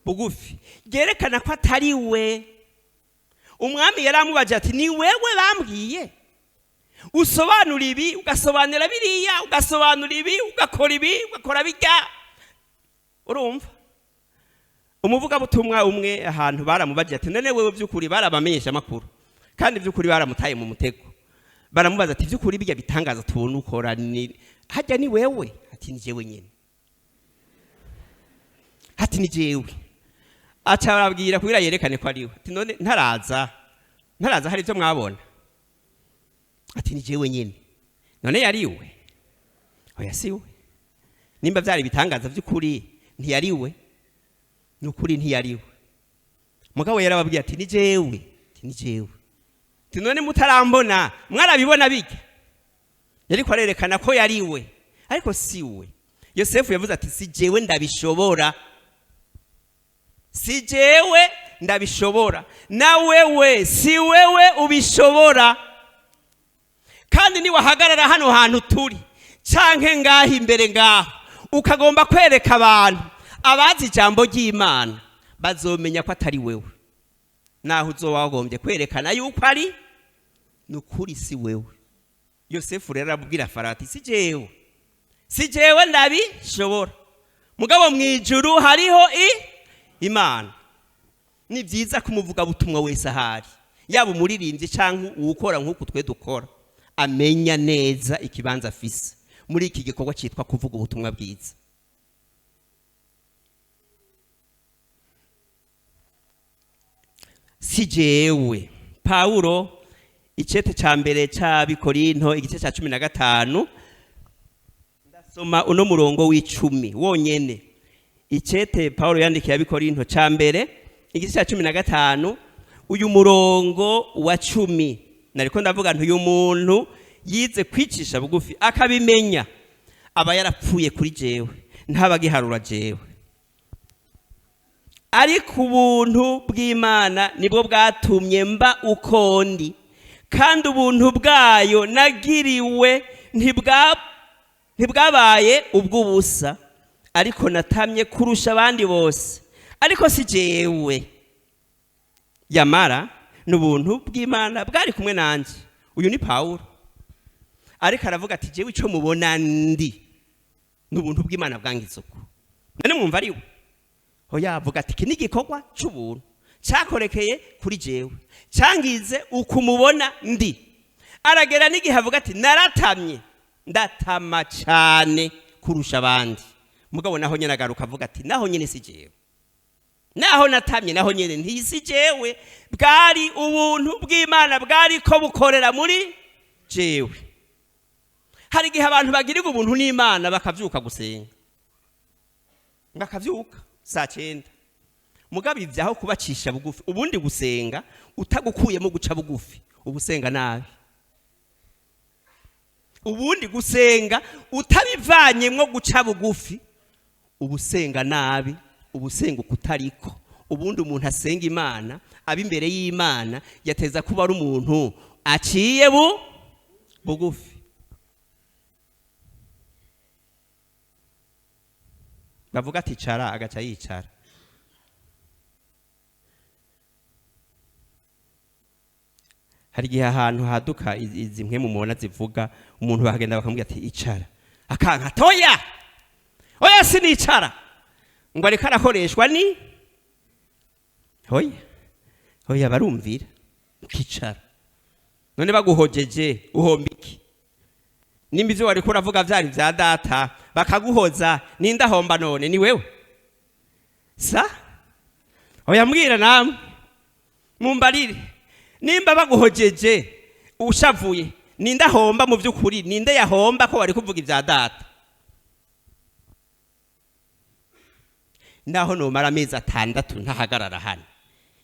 bugufi gerekana ko atari we umwami yaramubaje ati ni wewe bambwiye usobanura ibi ugasobanura biriya ugasobanura ibi ugakora ibi ugakora bijya urumva umuvuga butumwa umwe ahantu baramubaje ati none wewe byukuri barabamenyesha makuru kandi byukuri baramutaye mu mutego baramubaza ati byukuri bijya bitangaza tubona ukora ni hajya ni wewe ati ni jewe nyene ati ni jewe acha barabwira kugira yerekane ko ariwe ati none ntaraza hari byo mwabona ati ni jewe nyene none yariwe oya siwe nimba byari bitangaza byukuri ntiyariwe nukuri ntiyariwe mugabo yarababwiye ati ni jewe ati none mutarambona mwarabibona bige yariko arerekana ko yariwe ariko siwe Yosefu yavuze ati si jewe ndabishobora na wewe si wewe ubishobora kandi ni wahagarara hano hantu turi canke ngaho imbere ngaho ukagomba kwereka abantu abazi ijambo ry'Imana bazomenya ko atari wewe naho uzowagombye kwerekana yuko ari nukuri si wewe Yosefu rero arabwira Farawo ati si jewe ndabishobora, mugabo mu ijuru hariho Imana. Ni byiza kumuvuga butumwa wese ahari, yaba umuririmbyi cyangwa uwukora nk'uko twe dukora, amenya neza ikibanza afise muri iki gikorwa cyitwa kuvuga ubutumwa bwiza. Si jewe. Pawulo icete ca mbere c'Abikorinto igice ca 15 ndasoma uno murongo w'10 wonyene. Icete Pawulo yandikiye Abikorinto ca mbere igice ca 15 uyu murongo wa 10, nariko ndavuga nti uyu muntu yize kwicisha bugufi akabimenya aba yarapfuye kuri jewe, ntabagiharura jewe. Ariko ubuntu bw'Imana nibwo bwatumye mba uko ndi, kandi ubuntu bwayo nagiriwe ntibwabaye ubw'ubusa, ariko natamye kurusha abandi bose. Ariko si jewe, yamara n'ubuntu bw'Imana bwari kumwe nanje. Uyu ni Pawulo ariko aravuga ati jewe ico mubona ndi n'ubuntu bw'Imana bwangize uko. None mwumva ariwe hoya avuga ati iki ni igikorwa cy'ubuntu cyakorekeye kuri jewe, cyangize ukumubona ndi. Aragera n'igihe avuga ati naratamye, ndatama cyane kurusha abandi, mugabo naho nyene agaruka avuga ati naho nyene si jewe, naho natamye naho nyene ntisi jewe, bwari ubuntu bw'Imana bwari ko bukorera muri jewe. Hari igihe abantu bagirirwa ubuntu n'Imana bakavyuka gusenga, bakavyuka saa 9, mugabo ivyaho kubacisha bugufi. Ubundi gusenga utagukuyemo guca bugufi ubusenga nabi. Ubundi gusenga utabivanyemwo guca bugufi ubusenga nabi, ubusenga kutariko. Ubundi umuntu asenga Imana aba imbere y'Imana yateza kuba ari umuntu aciye bugufi. Bavuga ati cara agaca yicara. Hari igihe ahantu haduka izi mwe mumubona zivuga, umuntu bahagenda bakamubwira ati icara, akanka toya oya sinicara, ngo ariko arakoreshwa ni hoya barumvira ukicara. None baguhojeje uhomba iki? Nimba ivyo wariko uravuga vyari vya data bakaguhoza, nindahomba none ni wewe sa? Hoya mbwira namwe mumbarire, nimba baguhojeje ushavuye nindahomba mu vy'ukuri, ninde yahomba ko wari kuvuga ivya data? Naho nomara amezi 6 ntahagarara hano,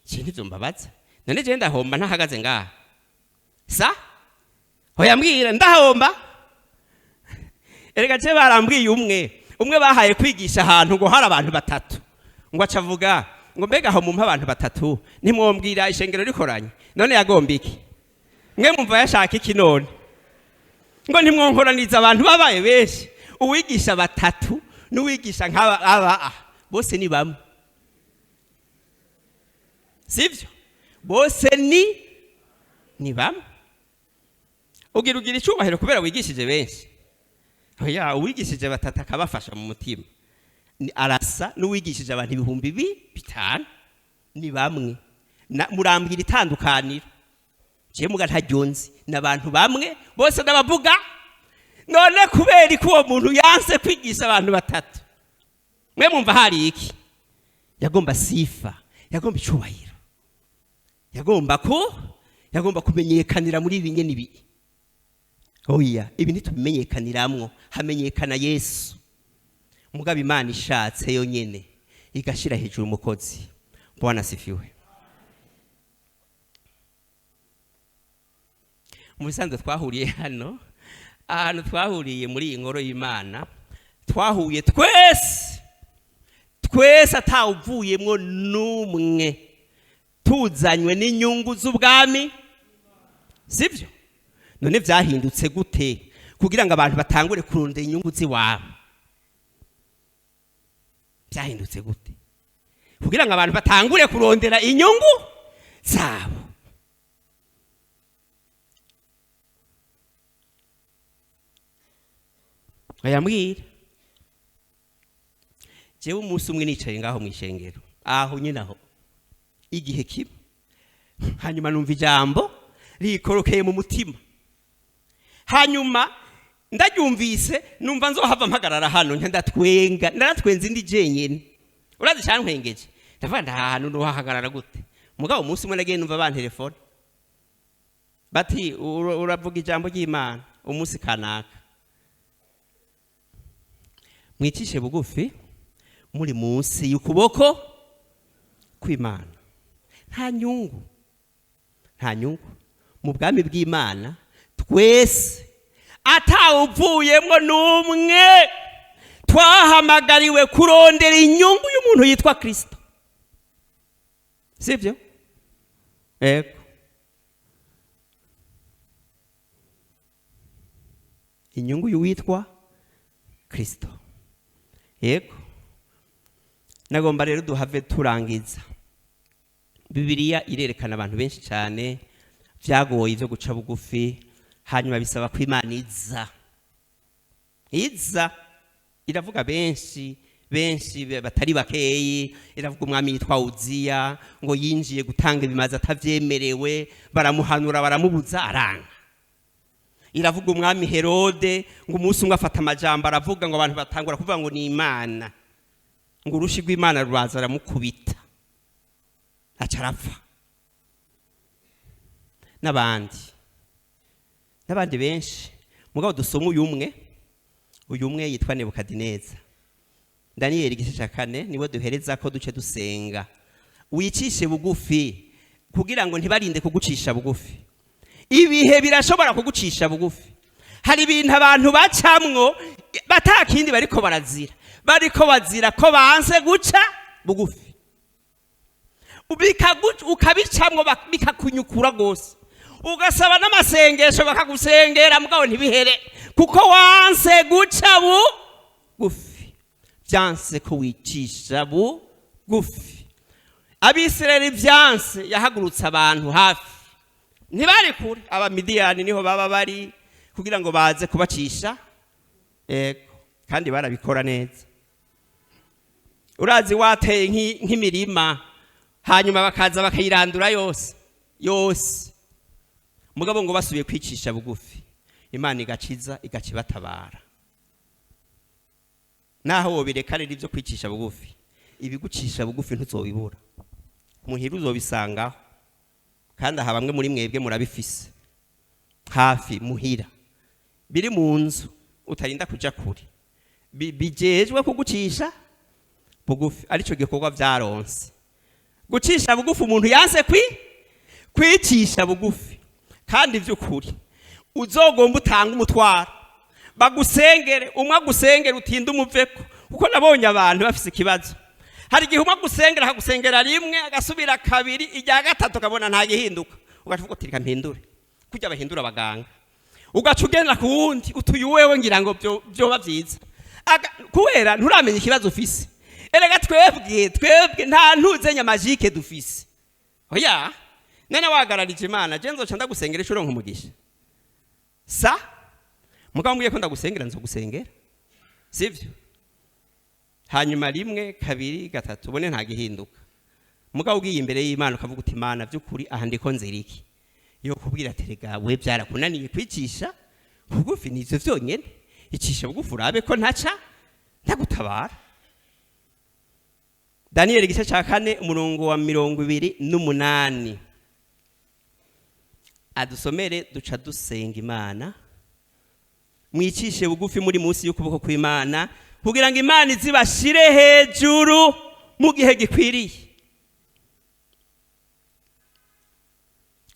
je ntivyo mbabaza. None je ndahomba ntahagaze ngaha sa? Hoya mbwira ndahomba. Erega je barambwiye umwe bahaye kwigisha ahantu ngo hari abantu 3, ngo acavuga ngo mbega aho mumpa abantu 3 ntimwombwira ishengero rikoranye. None yagomba iki? Mwe mumva yashaka iki none? Ngo ntimwonkoraniza abantu babaye benshi, uwigisha 3 n'uwigisha nk'aba bose ni bamwe, sivyo? Bose ni bamwe. Ugira icubahiro kubera wigishije benshi. Oya, uwigishije 3 akabafasha mu mutima arasa n'uwigishije abantu 5,000 ni bamwe. Murambwira itandukaniro, je muga ntaryonzi n'abantu bamwe bose ndabavuga. None kubera ko uwo muntu yanse kwigisha abantu 3, mwe mumva hari iki? Yagomba sifa, yagomba icubahiro, yagomba kumenyekanira muri ibinye nibi. Oya, ibi ntitubimenyekaniramwo, hamenyekana Yesu. Mugabo Imana ishatse yonyene igashira hejuru umukozi. Bwana sifiwe. Mubisanzwe twahuriye hano, ahantu twahuriye muri inkoro y'Imana, twahuye twese atawuvuyemwo n'umwe, tuzanywe n'inyungu z'ubwami, sivyo? None vyahindutse gute kugira ngo abantu batangure kurondera inyungu ziwabo? Vyahindutse gute kugira ngo abantu batangure kurondera inyungu zabo? ayambwira jewe umunsi umwe nicaye ngaho mu ishengero aho nyine aho igihe kimwe hanyuma numva ijambo rikorokeye mu mutima hanyuma ndaryumvise numva nzohava mpagarara hano ndaratwenze ndi jenyine urazi cyantwengeje ndavuga ndahantu nohahagarara gute mugabo umunsi umwe nagiye numva bantelefone bati uravuga ijambo ry'Imana umunsi kanaka mwicishe bugufi muri munsi y'ukuboko kw'Imana nta nyungu mu bwami bw'Imana twese atawuvuyemo n'umwe twahamagariwe kurondera inyungu y'umuntu yitwa Kristo sibyo ego inyungu y'uwitwa Kristo yego nagomba rero duhave turangiza Bibiliya irerekana abantu benshi cyane byagoye byo guca bugufi hanyuma bisaba ko Imana iza iravuga benshi batari bakeyi iravuga umwami yitwa Uziya ngo yinjiye gutanga ibimazi atavyemerewe baramuhanura baramubuza aranga iravuga umwami Herode ngo umunsi umwe afata amajambo aravuga ngo abantu batangura kuvuga ngo ni Imana ngo urushi rw'Imana ruraza aramukubita acarapfa n'abandi benshi mugabo dusoma uyu umwe yitwa Nebukadineza Daniel igice cya 4 niwe duhereza ko duce dusenga wicishe bugufi kugira ngo ntibarinde kugucisha bugufi ibihe birashobora kugucisha bugufi hari ibintu abantu bacamwo batakindi bariko bazira ko banse guca bugufi ukabicamwo bikakunyukura gose ugasaba n'amasengesho bakagusengera mugabo ntibihere kuko wanse guca bugufi byanse ko wicisha bugufi Abisirayeli byanse yahagurutse abantu hafi ntibari kure abamidiyani niho baba bari kugira ngo baze kubacisha kandi barabikora neza urazi wateye nk'imirima hanyuma bakaza bakayirandura yose mugabo ngo basubiye kwicisha bugufi Imana igaciza igacibatabara naho wobirekanira ibyo kwicisha bugufi ibigucisha bugufi ntuzobibura muhira uzobisangaho kandi aha bamwe muri mwebwe murabifise hafi muhira biri mu nzu utarinda kuja kure bijejwe kugucisha bugufi arico gikorwa byaronse gucisha bugufi umuntu yanse kwicisha bugufi kandi vy'ukuri uzogomba utanga umutwaro bagusengere umwe agusengera utinda umuveko kuko nabonye abantu bafise ikibazo hari igihe umwe agusengera akagusengera rimwe agasubira kabiri ijya gatatu kabona nta gihinduka ugavuga uti reka mpindure kujya bahindura abaganga ugaca ugenda ku wundi utuye wewe ngira ngo byoba byiza kubera nturamenya ikibazo ufise erega twebwe nta ntuzenya magike dufise oya nene wagararije Imana je nzoca ndagusengera icuro nkumugisha mugabo mbwiye ko ndagusengera nzogusengera sivyo hanyuma rimwe kabiri gatatu ubone nta gihinduka mugabo ugiye imbere y'Imana ukavuga uti Imana by'ukuri aha ndiko nziriki yo kubwira terega we byarakunaniye kwicisha bugufi nivyo vyonyene icisha bugufi urabe ko ntaca ndagutabara Daniel igice cya 4 umurongo wa 28 adusomere duca dusenga Imana mwicishe bugufi muri munsi y'ukuboko kw'Imana kugira ngo Imana izibashire hejuru mu gihe gikwiriye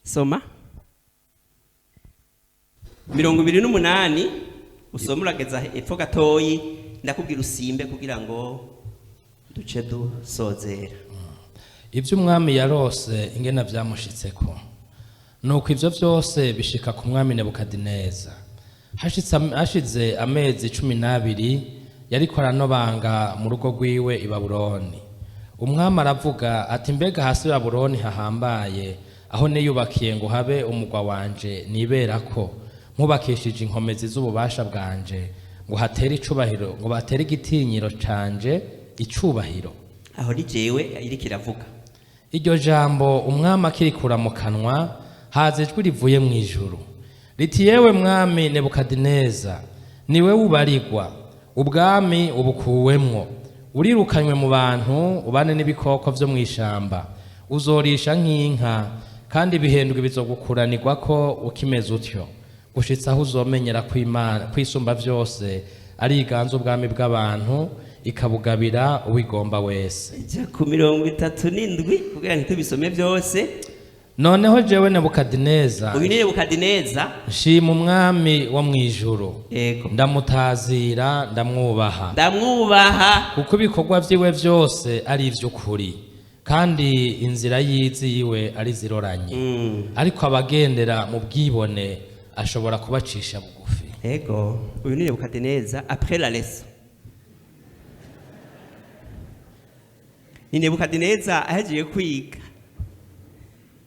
soma 28 usoma urageza epfo gatoyi ndakubwira usimbe kugira ngo duce dusozera ibyo umwami yarose ingena byamushitseko nuko ivyo byose bishika ku mwami Nebukadineza hashize amezi 12 yariko aranobanga mu rugo rwiwe i Babuloni umwami aravuga ati mbega hasi Babuloni hahambaye aho niyubakiye ngo habe umugwa wanje niberako nkubakishije inkomezi z'ububasha bwanje ngo hatere icubahiro, ngo batere igitinyiro canje icubahiro. aho ni jewe iri kiravuga. Iryo jambo umwami akirikura mu kanwa, haza ijwi rivuye mu ijuru riti, yewe mwami Nebukadineza, niwe ubarirwa, ubwami ubukuwemwo, urirukanywe mu bantu, ubane n'ibikoko vyo mw'ishamba, uzorisha nk'inka, kandi ibihendwe bizogukuranirwa ko ukimeze utyo, gushitsa aho uzomenyera kwisumba vyose ari iganza ubwami bw'abantu, ikabugabira uwigomba wese. Ja ku 37 kugira ntitubisome byose. Noneho jewe Nebukadineza, uyu ni Nebukadineza, nshima umwami wo mwijuru, yego, ndamutazira ndamwubaha, kuko ibikorwa vyiwe vyose ari ivy'ukuri, kandi inzira yiwe ari ziroranye. Ariko abagendera mu bwibone ashobora kubacisha bugufi. Yego, uyu ni Nebukadineza après la leçon. Ni Nebukadineza ahejeje kwiga,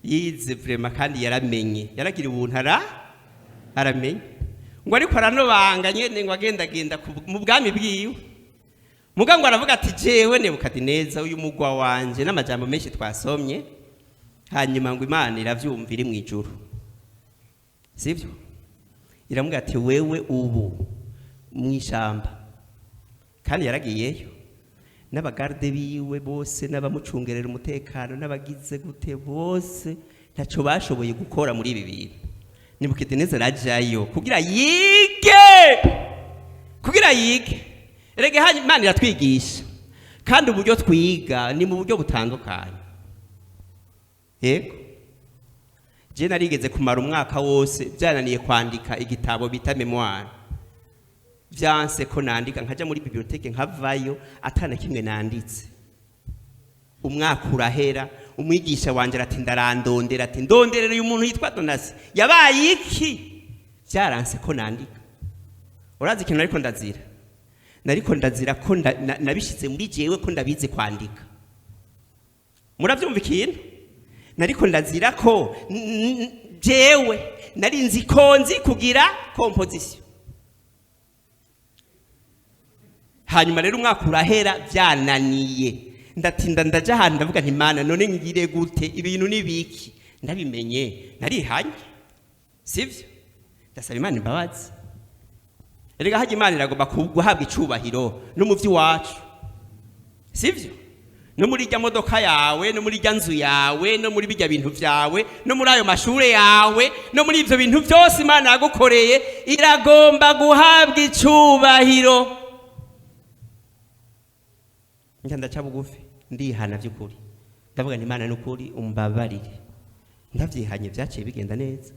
yize vrema kandi yaramenye, yaragira ubuntu aramenye, ngo ariko aranobanga nyene ngo agenda mu bwami bwiwe. Mugango aravuga ati, jewe Nebukadineza, uyu mugwa wanje n'amajambo menshi twasomye, hanyuma ngo Imana iravyumva iri mwijuru, sivyo? Iramuga ati, wewe ubu mw'ishamba, kandi yaragiyeyo n'abagarde biwe bose, n'abamucungerera umutekano, n'abagize gute bose, ntaco bashoboye gukora muri ibi bintu. Nebukadineza arajayo kugira yige. Erega hanyuma Imana iratwigisha, kandi uburyo twiga ni mu buryo butandukanye. Yego, je narigeze kumara umwaka wose byananiye kwandika igitabo bita memoire, vyanse ko nandika, nkaja muri biblioteke nkavayo atana kimwe nanditse. Umwaka urahera, umwigisha wanje arati ndarandondera, ati ndonderera uyu muntu yitwa Donasi yabaye iki, vyaranse ko nandika. Urazi ikintu nariko ndazira ko nabishize muri jewe ko ndabize kwandika. Muravyumva ikintu? Nariko ndazira ko jewe nari nzi konzi kugira composition. Hanyuma rero umwaka urahera byananiye, ndatinda ndaja ahantu ndavuga nti Mana, none ngire gute, ibintu nibiki? Ndabimenye narihanye, sivyo? Ndasaba Imana imbabazi. Erega haje Imana iragomba guhabwa icubahiro no mu vy'iwacu, sivyo? No muri rya modoka yawe, no muri rya nzu yawe, no muri bijya bintu vyawe, no muri ayo mashure yawe, no muri ivyo bintu vyose Imana yagukoreye, iragomba guhabwa icubahiro. Ndaca bugufi ndihana by'ukuri, ndavuga nti Imana n'ukuri umbabarire. Ndavyihanye, vyaciye bigenda neza,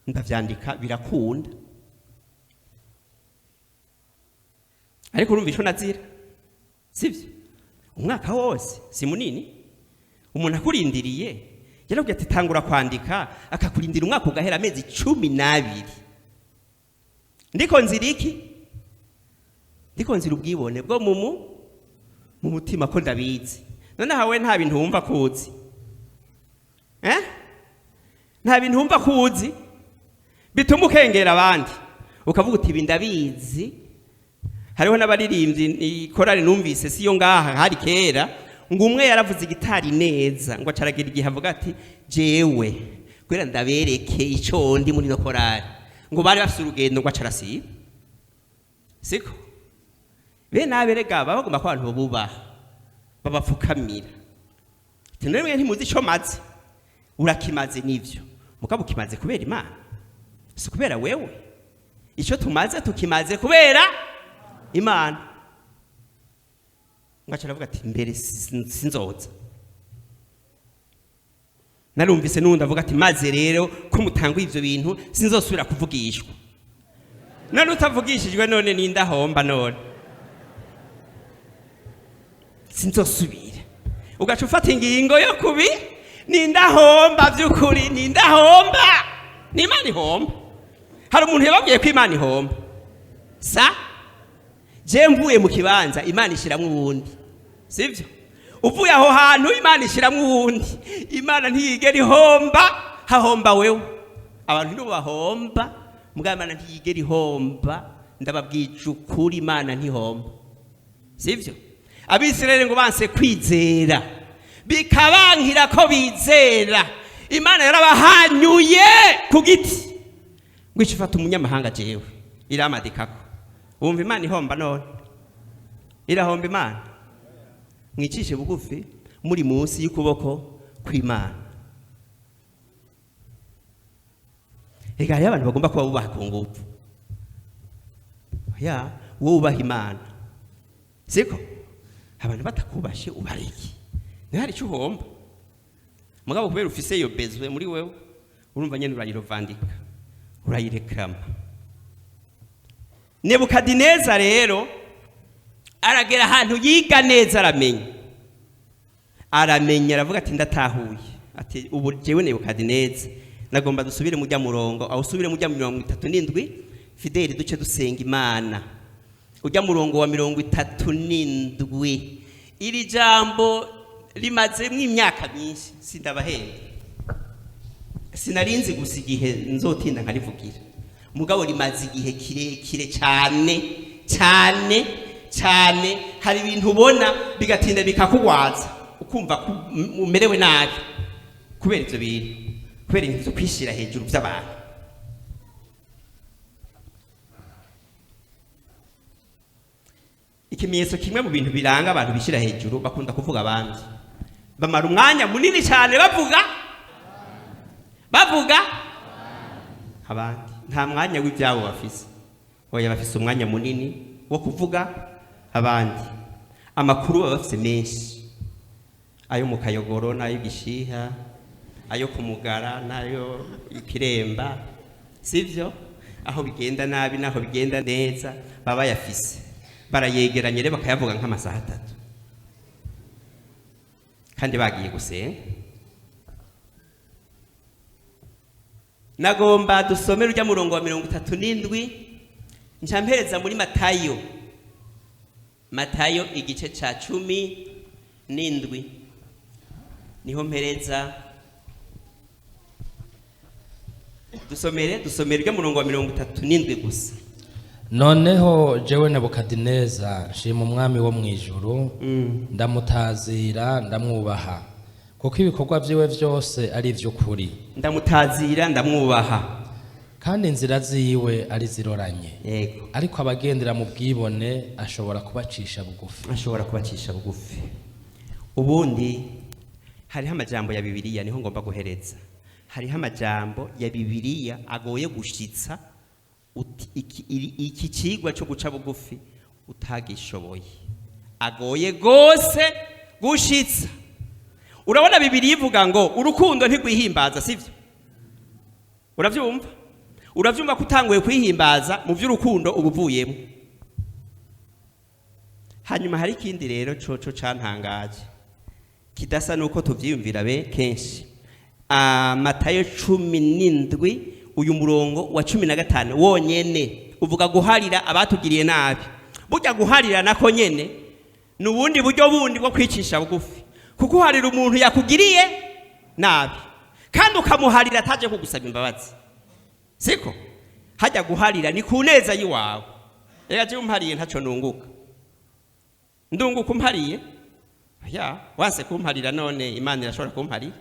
ndavyandika birakunda. Ariko urumva ico nazira, sivyo? Umwaka wose si munini, umuntu akurindiriye yarabwiye ati tangura kwandika, akakurindira umwaka ugahera amezi 12. Ndiko nzira iki? Ndiko nzira ubwibone bwo mu mutima ko ndabizi. None hawe nta bintu wumva kuzi, nta bintu wumva kuzi bituma ukengera abandi ukavuga uti bindabizi. Hariho n'abaririmbyi ikorari numvise siyo ngaha hari kera, ngo umwe yaravuze igitari neza, ngo acaragira igihe avuga ati jewe kwera ndabereke ico ndi muri no korari, ngo bari bafite urugendo ngo acarasiba, siko? Bene aberega bagomba ko abantu bubaha babapfukamira. Tunemwe ntimuzi ico maze, urakimaze nivyo mugabo kimaze kubera Imana, si kubera wewe. Ico tumaze tukimaze kubera Imana. Ngacara avuga ati mbere sinzoza. Narumvise nundi avuga ati maze rero ko mutangwa ivyo bintu sinzosubira kuvugishwa. None utavugishijwe none nindahomba none, sinzosubira. Ugaca ufata ingingo yo kubi, nindahomba vy'ukuri, nindahomba. Ni Imana ihomba. Hari umuntu yababwiye ko Imana ihomba? Je mvuye mu kibanza Imana ishiramwe uwundi, sivyo? Uvuye aho hantu Imana ishiramwe uwundi. Imana ntiyigera ihomba, hahomba wewe. Abantu nibo bahomba, muga Imana ntiyigera ihomba, ndababwije ukuri Imana ntihomba, sivyo? Abisirayeli ngo banse kwizera bikabankira ko bizera, Imana yarabahanyuye ku giti ngo ifata umunyamahanga jewe iramadikako. Wumva Imana ihomba none? Irahomba Imana? Mwicishe bugufi muri munsi y'ukuboko kw'Imana. Ega hariho abantu bagomba kuba bubaha ku ngufu. Ya, wowe ubaha Imana, siko? Abantu batakubashe ubareki, ntihari icyo uhomba. Mugabo kubera ufise iyo bezwe muri wewe, urumva nyene urayirovandika, urayireklama. Nebukadineza rero aragera ahantu yiga neza, aramenya aravuga ati ndatahuye, ati ubu jewe Nebukadineza nagomba dusubire mu rya murongo, aho usubire mu rya 37 Fideli duce dusenga Imana. Ujya murongo wa 37, iri jambo rimaze mw'imyaka myinshi sindabahenda, sinarinzi gusa igihe nzotinda nkarivugira, mugabo rimaze igihe kirekire cyane cyane cyane. Hari ibintu ubona bigatinda bikakugwaza ukumva umerewe nabi kubera ivyo bintu, kubera ibintu byo kwishira hejuru by'abantu. Ikimenyetso kimwe mu bintu biranga abantu bishira hejuru, bakunda kuvuga abandi, bamara umwanya munini cyane bavuga abandi, nta mwanya w'ibyabo bafise. Oya, bafise umwanya munini wo kuvuga abandi. Amakuru baba bafise menshi, ayo mu Kayogoro n'ayo Gishiha, ayo kumugara n'ayo Ikiremba, sivyo? Aho bigenda nabi naho bigenda neza baba yafise, barayegeranye rero bakayavuga nk'amasaha 3 kandi bagiye gusenga. Nagomba dusomere ujya murongo wa 37, ncampereza muri Matayo igice ca 17 niho mpereza. Dusomere ujya murongo wa 37 gusa. Noneho jewe Nebukadineza nshima umwami wo mwijuru, ndamutazira ndamwubaha, kuko ibikorwa vyiwe vyose ari ivy'ukuri. Ndamutazira ndamwubaha kandi inzira ziwe ari ziroranye. Yego. Ariko abagendera mu bwibone ashobora kubacisha bugufi. Ubundi hariho amajambo ya Bibiliya, niho ngomba guhereza. Hariho amajambo ya Bibiliya agoye gushitsa iki kigwa cyo guca bugufi utagishoboye, agoye gose gushitsa. Urabona Bibiliya ivuga ngo urukundo ntigwihimbaza, sivyo? Uravyumva ko utanguye kwihimbaza mu vy'urukundo ubuvuyemo. Hanyuma hari ikindi rero coco cantangaje kidasa nuko tuvyiyumvira kenshi. Matayo 17 uyu murongo wa 15 wonyene uvuga guharira abatugiriye nabi. Burya guharira nako nyene nubundi buryo bundi bwo kwicisha bugufi, kuko uharira umuntu yakugiriye nabi kandi ukamuharira ataje kugusaba imbabazi, siko? Hajya guharira ni kuneza yiwawe. Rega je umpariye ntaco ndunguka umpariye, ya wase kumparira none Imana irashobora kumparira.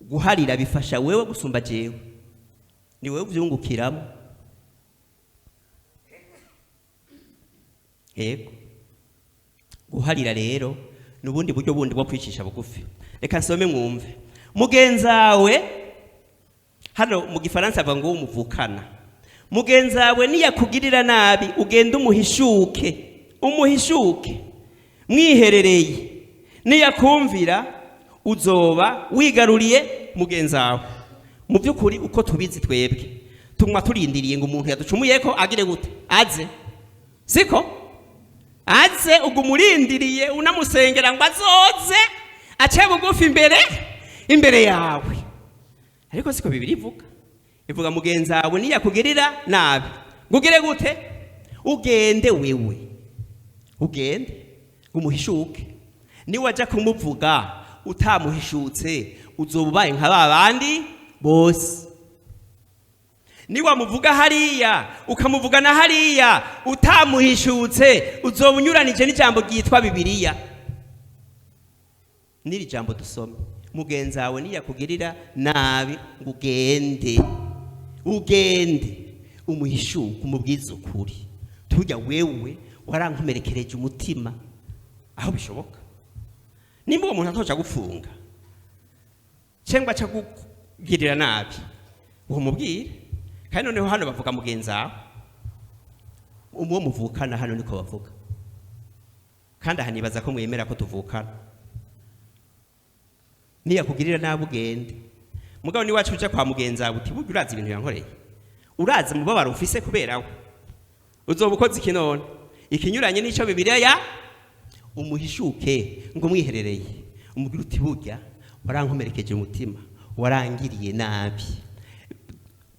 Guharira bifasha wewe gusumba jewe, ni wewe uvyungukiramo. Yego, guharira rero nubundi buryo bundi bwo kwicisha bugufi. Reka nsome mwumve. Mugenzawe, hano mu Gifaransa bavuga ngo umuvukana, mugenzawe niyakugirira nabi ugenda umuhishuke mwiherereye, niyakumvira uzoba wigaruriye mugenzawe. Mu byukuri uko tubizi twebwe tumwa turindiriye ngo umuntu yaducumuye ko agire gute aze, siko? Aze ugumurindiriye unamusengera ngo azoze ace bugufi imbere yawe. Ariko siko Bibiliya ivuga mugenzawe niyakugirira nabi ngugire gute, ugende wewe, ugende umuhishuke. Ni waja kumuvuga utamuhishutse uzobubaye nka babandi bose. niwamuvuga hariya ukamuvugana hariya utamuhishutse uzoba unyuranije n'ijambo ryitwa Bibiliya. N'iri jambo dusome, mugenzi wawe niyakugirira nabi ngo ugende umuhishuke umubwize ukuri, turya wewe warankomerekereje umutima aho bishoboka. Nimba uwo muntu atoca gufunga cyangwa aca kugirira nabi uwo mubwire. Kandi noneho hano bavuga mugenzi wawe, uwo muvukana hano niko bavuga, kandi aha nibaza ko mwemera ko tuvukana. Niyakugirira nabi ugende, mugabo ni wacu uja kwa mugenzi wawe uti burya urazi ibintu yankoreye, urazi mubabaro ufise kubera we, uzoba ukoze iki none ikinyuranye n'ico Bibiliya ya umuhishuke ngo mwiherereye umubwire uti burya warankomerekeje umutima warangiriye nabi.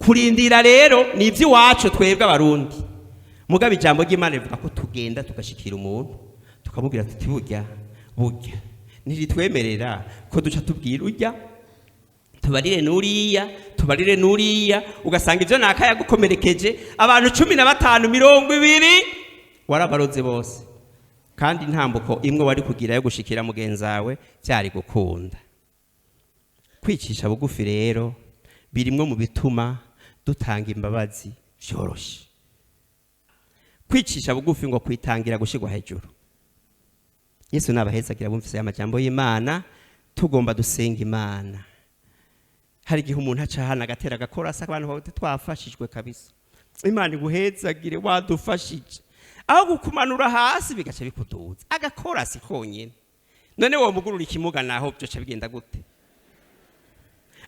Kurindira rero ni ivy'iwacu twebwe abarundi, mugabo ijambo ry'Imana rivuga ko tugenda tugashikira umuntu tukamubwira tuti burya ntiritwemerera ko duca tubwira urya tubarire nuriya ugasanga ivyo naka yagukomerekeje abantu 15 20 warabaroze bose, kandi ntambuko imwe wari kugira yo gushikira mugenzi wawe byari gukunda. Kwicisha bugufi rero birimwe mu bituma dutanga imbabazi vyoroshe. Kwicisha bugufi ngo kwitangira gushigwa hejuru. Yesu nabahezagira bumvise amajambo y'Imana, tugomba dusenga Imana. Hari gihe umuntu acahana agatera gakora asa abantu bawe twafashijwe kabisa, Imana iguhezagire wadufashije, aho gukumanura hasi bigaca bikuduza agakora si konyene. None wo mugurura ikimuga naho byo ca bigenda gute?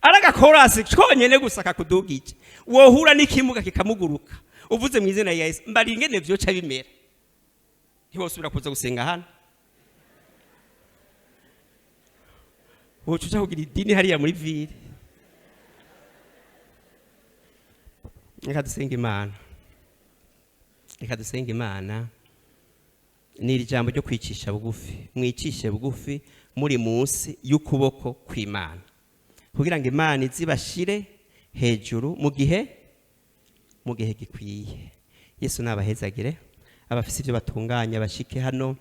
Aragakora si konyene gusa kakudugije, wohura n'ikimuga kikamuguruka uvuze mu izina ya Yesu mbari ingene byo ca bimera. Ntibosubira kuza gusenga hano, wocuca kugira idini hariya muri ville. Reka dusenga Imana. Ni ijambo ryo kwicisha bugufi, mwicishe bugufi muri munsi y'ukuboko kw'Imana kugira ngo Imana izibashire hejuru mu gihe gikwiye. Yesu nabahezagire, abafise ibyo batunganya bashike hano.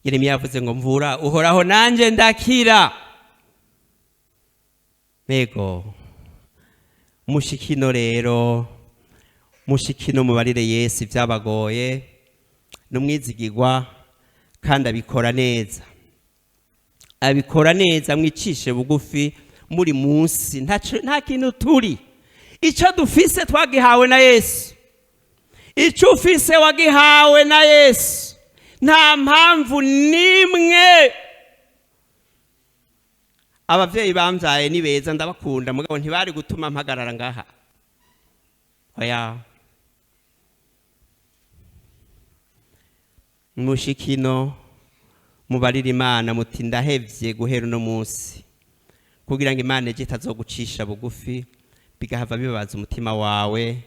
Yeremiya yavuze ngo mvura uhoraho nanje ndakira. Nego mushikino rero, mushikino mubarire Yesu ibyabagoye, numwizigirwa kandi abikora neza, mwicishe bugufi muri munsi. Nta kintu turi, ico dufise twagihawe na Yesu, ico ufise wagihawe na Yesu. Nta mpamvu nimwe. Abavyeyi bamvyaye ni beza ndabakunda, mugabo ntibari gutuma mpagarara ngaha. Oya, mushikino mubarira Imana muti ndahevye guhera no munsi, kugira ngo Imana eje itazogucisha bugufi bigahava bibabaza umutima wawe.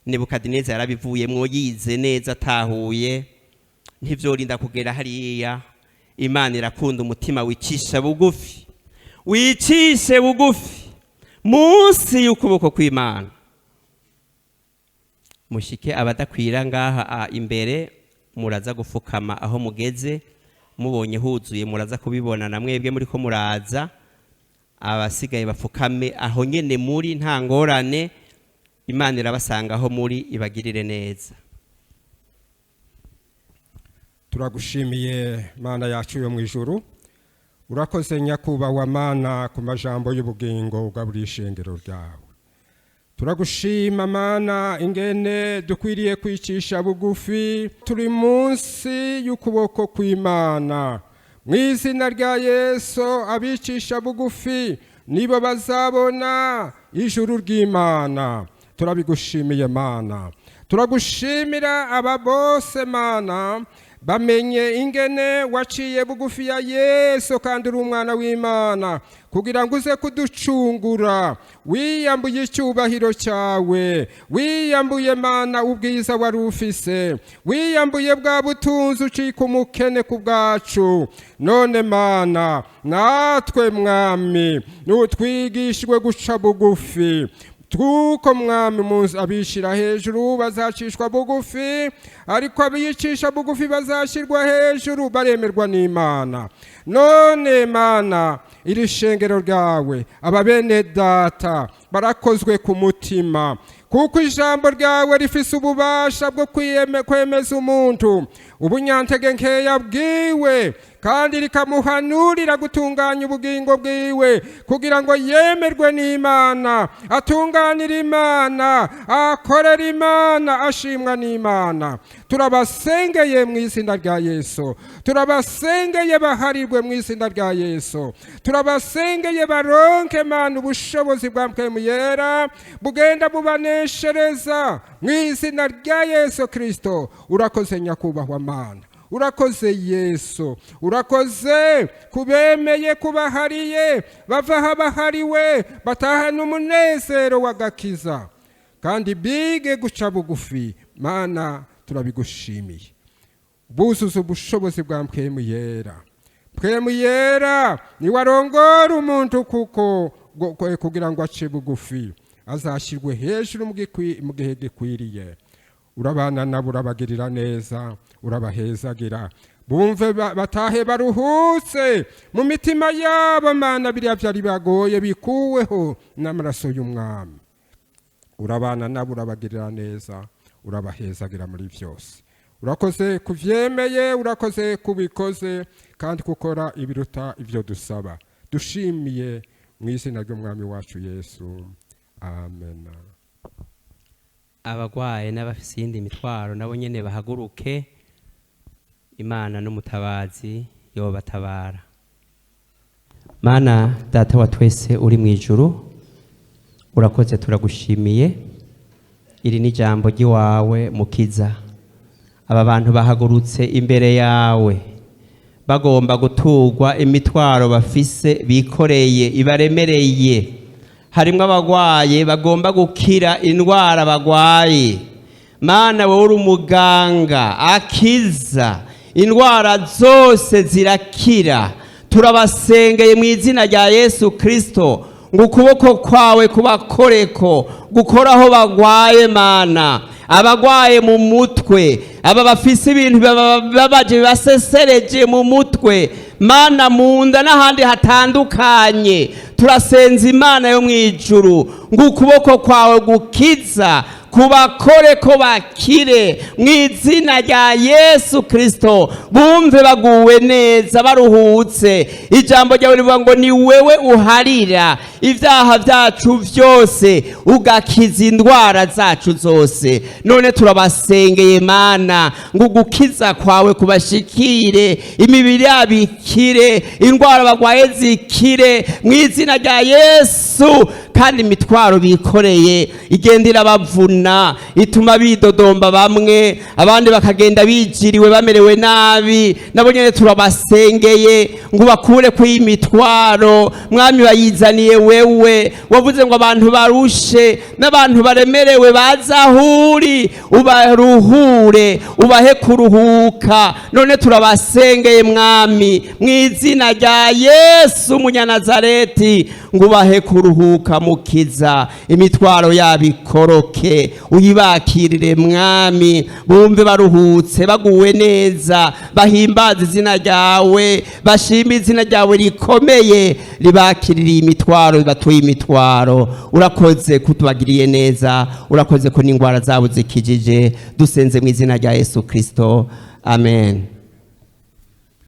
Nebukadineza yarabivuyemwo yize neza atahuye, ntivyorinda kugera hariya. Imana irakunda umutima wicisha bugufi, wicishe bugufi munsi y'ukuboko kw'Imana. Mushike abadakwira ngaha imbere, muraza gufukama aho mugeze, mubonye huzuye muraza kubibona na mwebwe muri ko muraza. Abasigaye bafukame aho nyene muri, nta ngorane. Imana irabasanga aho muri ibagirire neza. Turagushimiye Mana yacu yo mu ijuru, urakoze nyakubahwa Mana ku majambo y'ubugingo bwa buri shengero ryawe. Turagushima Mana ingene dukwiriye kwicisha bugufi turi munsi y'ukuboko kw'Imana. Mu izina rya Yesu abicisha bugufi nibo bazabona ijuru ry'Imana. Turabigushimiye Mana, turagushimira aba bose Mana bamenye ingene waciye bugufi ya Yesu kandi uri umwana w'Imana kugira ngo uze kuducungura. Wiyambuye icyubahiro cyawe, wiyambuye Mana ubwiza wari ufise, wiyambuye bwa butunzi ucika umukene ku bwacu. None Mana natwe Mwami nutwigishwe guca bugufi, tuko mwami munsi abishira hejuru bazacishwa bugufi, ariko abicisha bugufi bazashirwa hejuru baremerwa n'Imana. None Mana, iri shengero ryawe aba bene data barakozwe ku mutima, kuko ijambo ryawe rifise ububasha bwo kwemeza umuntu ubunyantege nkeya bwiwe, kandi rikamuhanurira gutunganya ubugingo bwiwe kugira ngo yemerwe n'Imana, atunganira Imana, akorera Imana, ashimwa n'Imana. Turabasengeye mu izina rya Yesu, turabasengeye baharirwe mu izina rya Yesu, turabasengeye baronke Mana ubushobozi bwa Mpwemu Yera bugenda bubaneshereza mu izina rya Yesu Kristo. Urakoze nyakubahwa Mana, urakoze Yesu, urakoze kubemeye kubahariye bava habahariwe batahana umunezero w'agakiza, kandi bige guca bugufi. Mana, turabigushimiye. Buzuza ubushobozi bwa Mpwemu Yera. Mpwemu Yera niwe arongora umuntu kuko kugira ngo ace bugufi azashyirwe hejuru mu gihe gikwiriye. Urabana nabo, urabagirira neza, urabahezagira, bumve batahe baruhutse mu mitima yabo. Mana, biriya byari bagoye bikuweho n'amaraso y'Umwami. Urabana nabo, urabagirira neza, urabahezagira muri byose. Urakoze kuvyemeye, urakoze kubikoze, kandi gukora ibiruta ibyo dusaba. Dushimiye mu izina ry'Umwami wacu Yesu, amen. Abagwaye n'abafise iyindi mitwaro nabo nyene bahaguruke, Imana n'umutabazi yobatabara. Mana Data wa twese uri mu ijuru, urakoze, turagushimiye. Iri ni jambo ry'iwawe Mukiza. Aba bantu bahagurutse imbere yawe bagomba gutugwa imitwaro bafise bikoreye ibaremereye. Harimwo abagwaye bagomba gukira indwara bagwaye. Mana, wowe uri umuganga akiza, indwara zose zirakira. Turabasengeye mu izina rya Yesu Kristo ngo ukuboko kwawe kubakoreko gukoraho bagwaye. Mana, abagwaye mu mutwe, aba bafise ibintu babaje bibasesereje mu mutwe, Mana, mu nda n'ahandi hatandukanye, turasenza Imana yo mu ijuru ngo ukuboko kwawe gukiza kubakore ko bakire mu izina rya Yesu Kristo. Bumve baguwe neza baruhutse. Ijambo ryawe rivuga ngo ni wewe uharira ibyaha byacu byose ugakiza indwara zacu zose. None turabasengeye Mana ngo gukiza kwawe kubashikire, imibiri yabo ikire, indwara bagwaye zikire mu izina rya Yesu. Kandi imitwaro bikoreye igendera bavuna, ituma bidodomba bamwe, abandi bakagenda bijiriwe bamerewe nabi. Nabo nyene turabasengeye ngo bakure ku imitwaro. Mwami, bayizaniye wewe. Wavuze ngo abantu barushe n'abantu baremerewe bazahuri ubaruhure, ubahe kuruhuka. None turabasengeye Mwami mu izina rya Yesu Munyanazareti ngo ubahe kuruhuka. Mukiza imitwaro yabikoroke, uyibakirire Mwami. Bumve baruhutse baguwe neza, bahimbaza izina ryawe, bashima izina ryawe rikomeye, ribakirire imitwaro, ribatuye imitwaro. Urakoze kutubagiriye neza, urakoze ko n'indwara zabo zikijije. Dusenze mu izina rya Yesu Kristo, amen.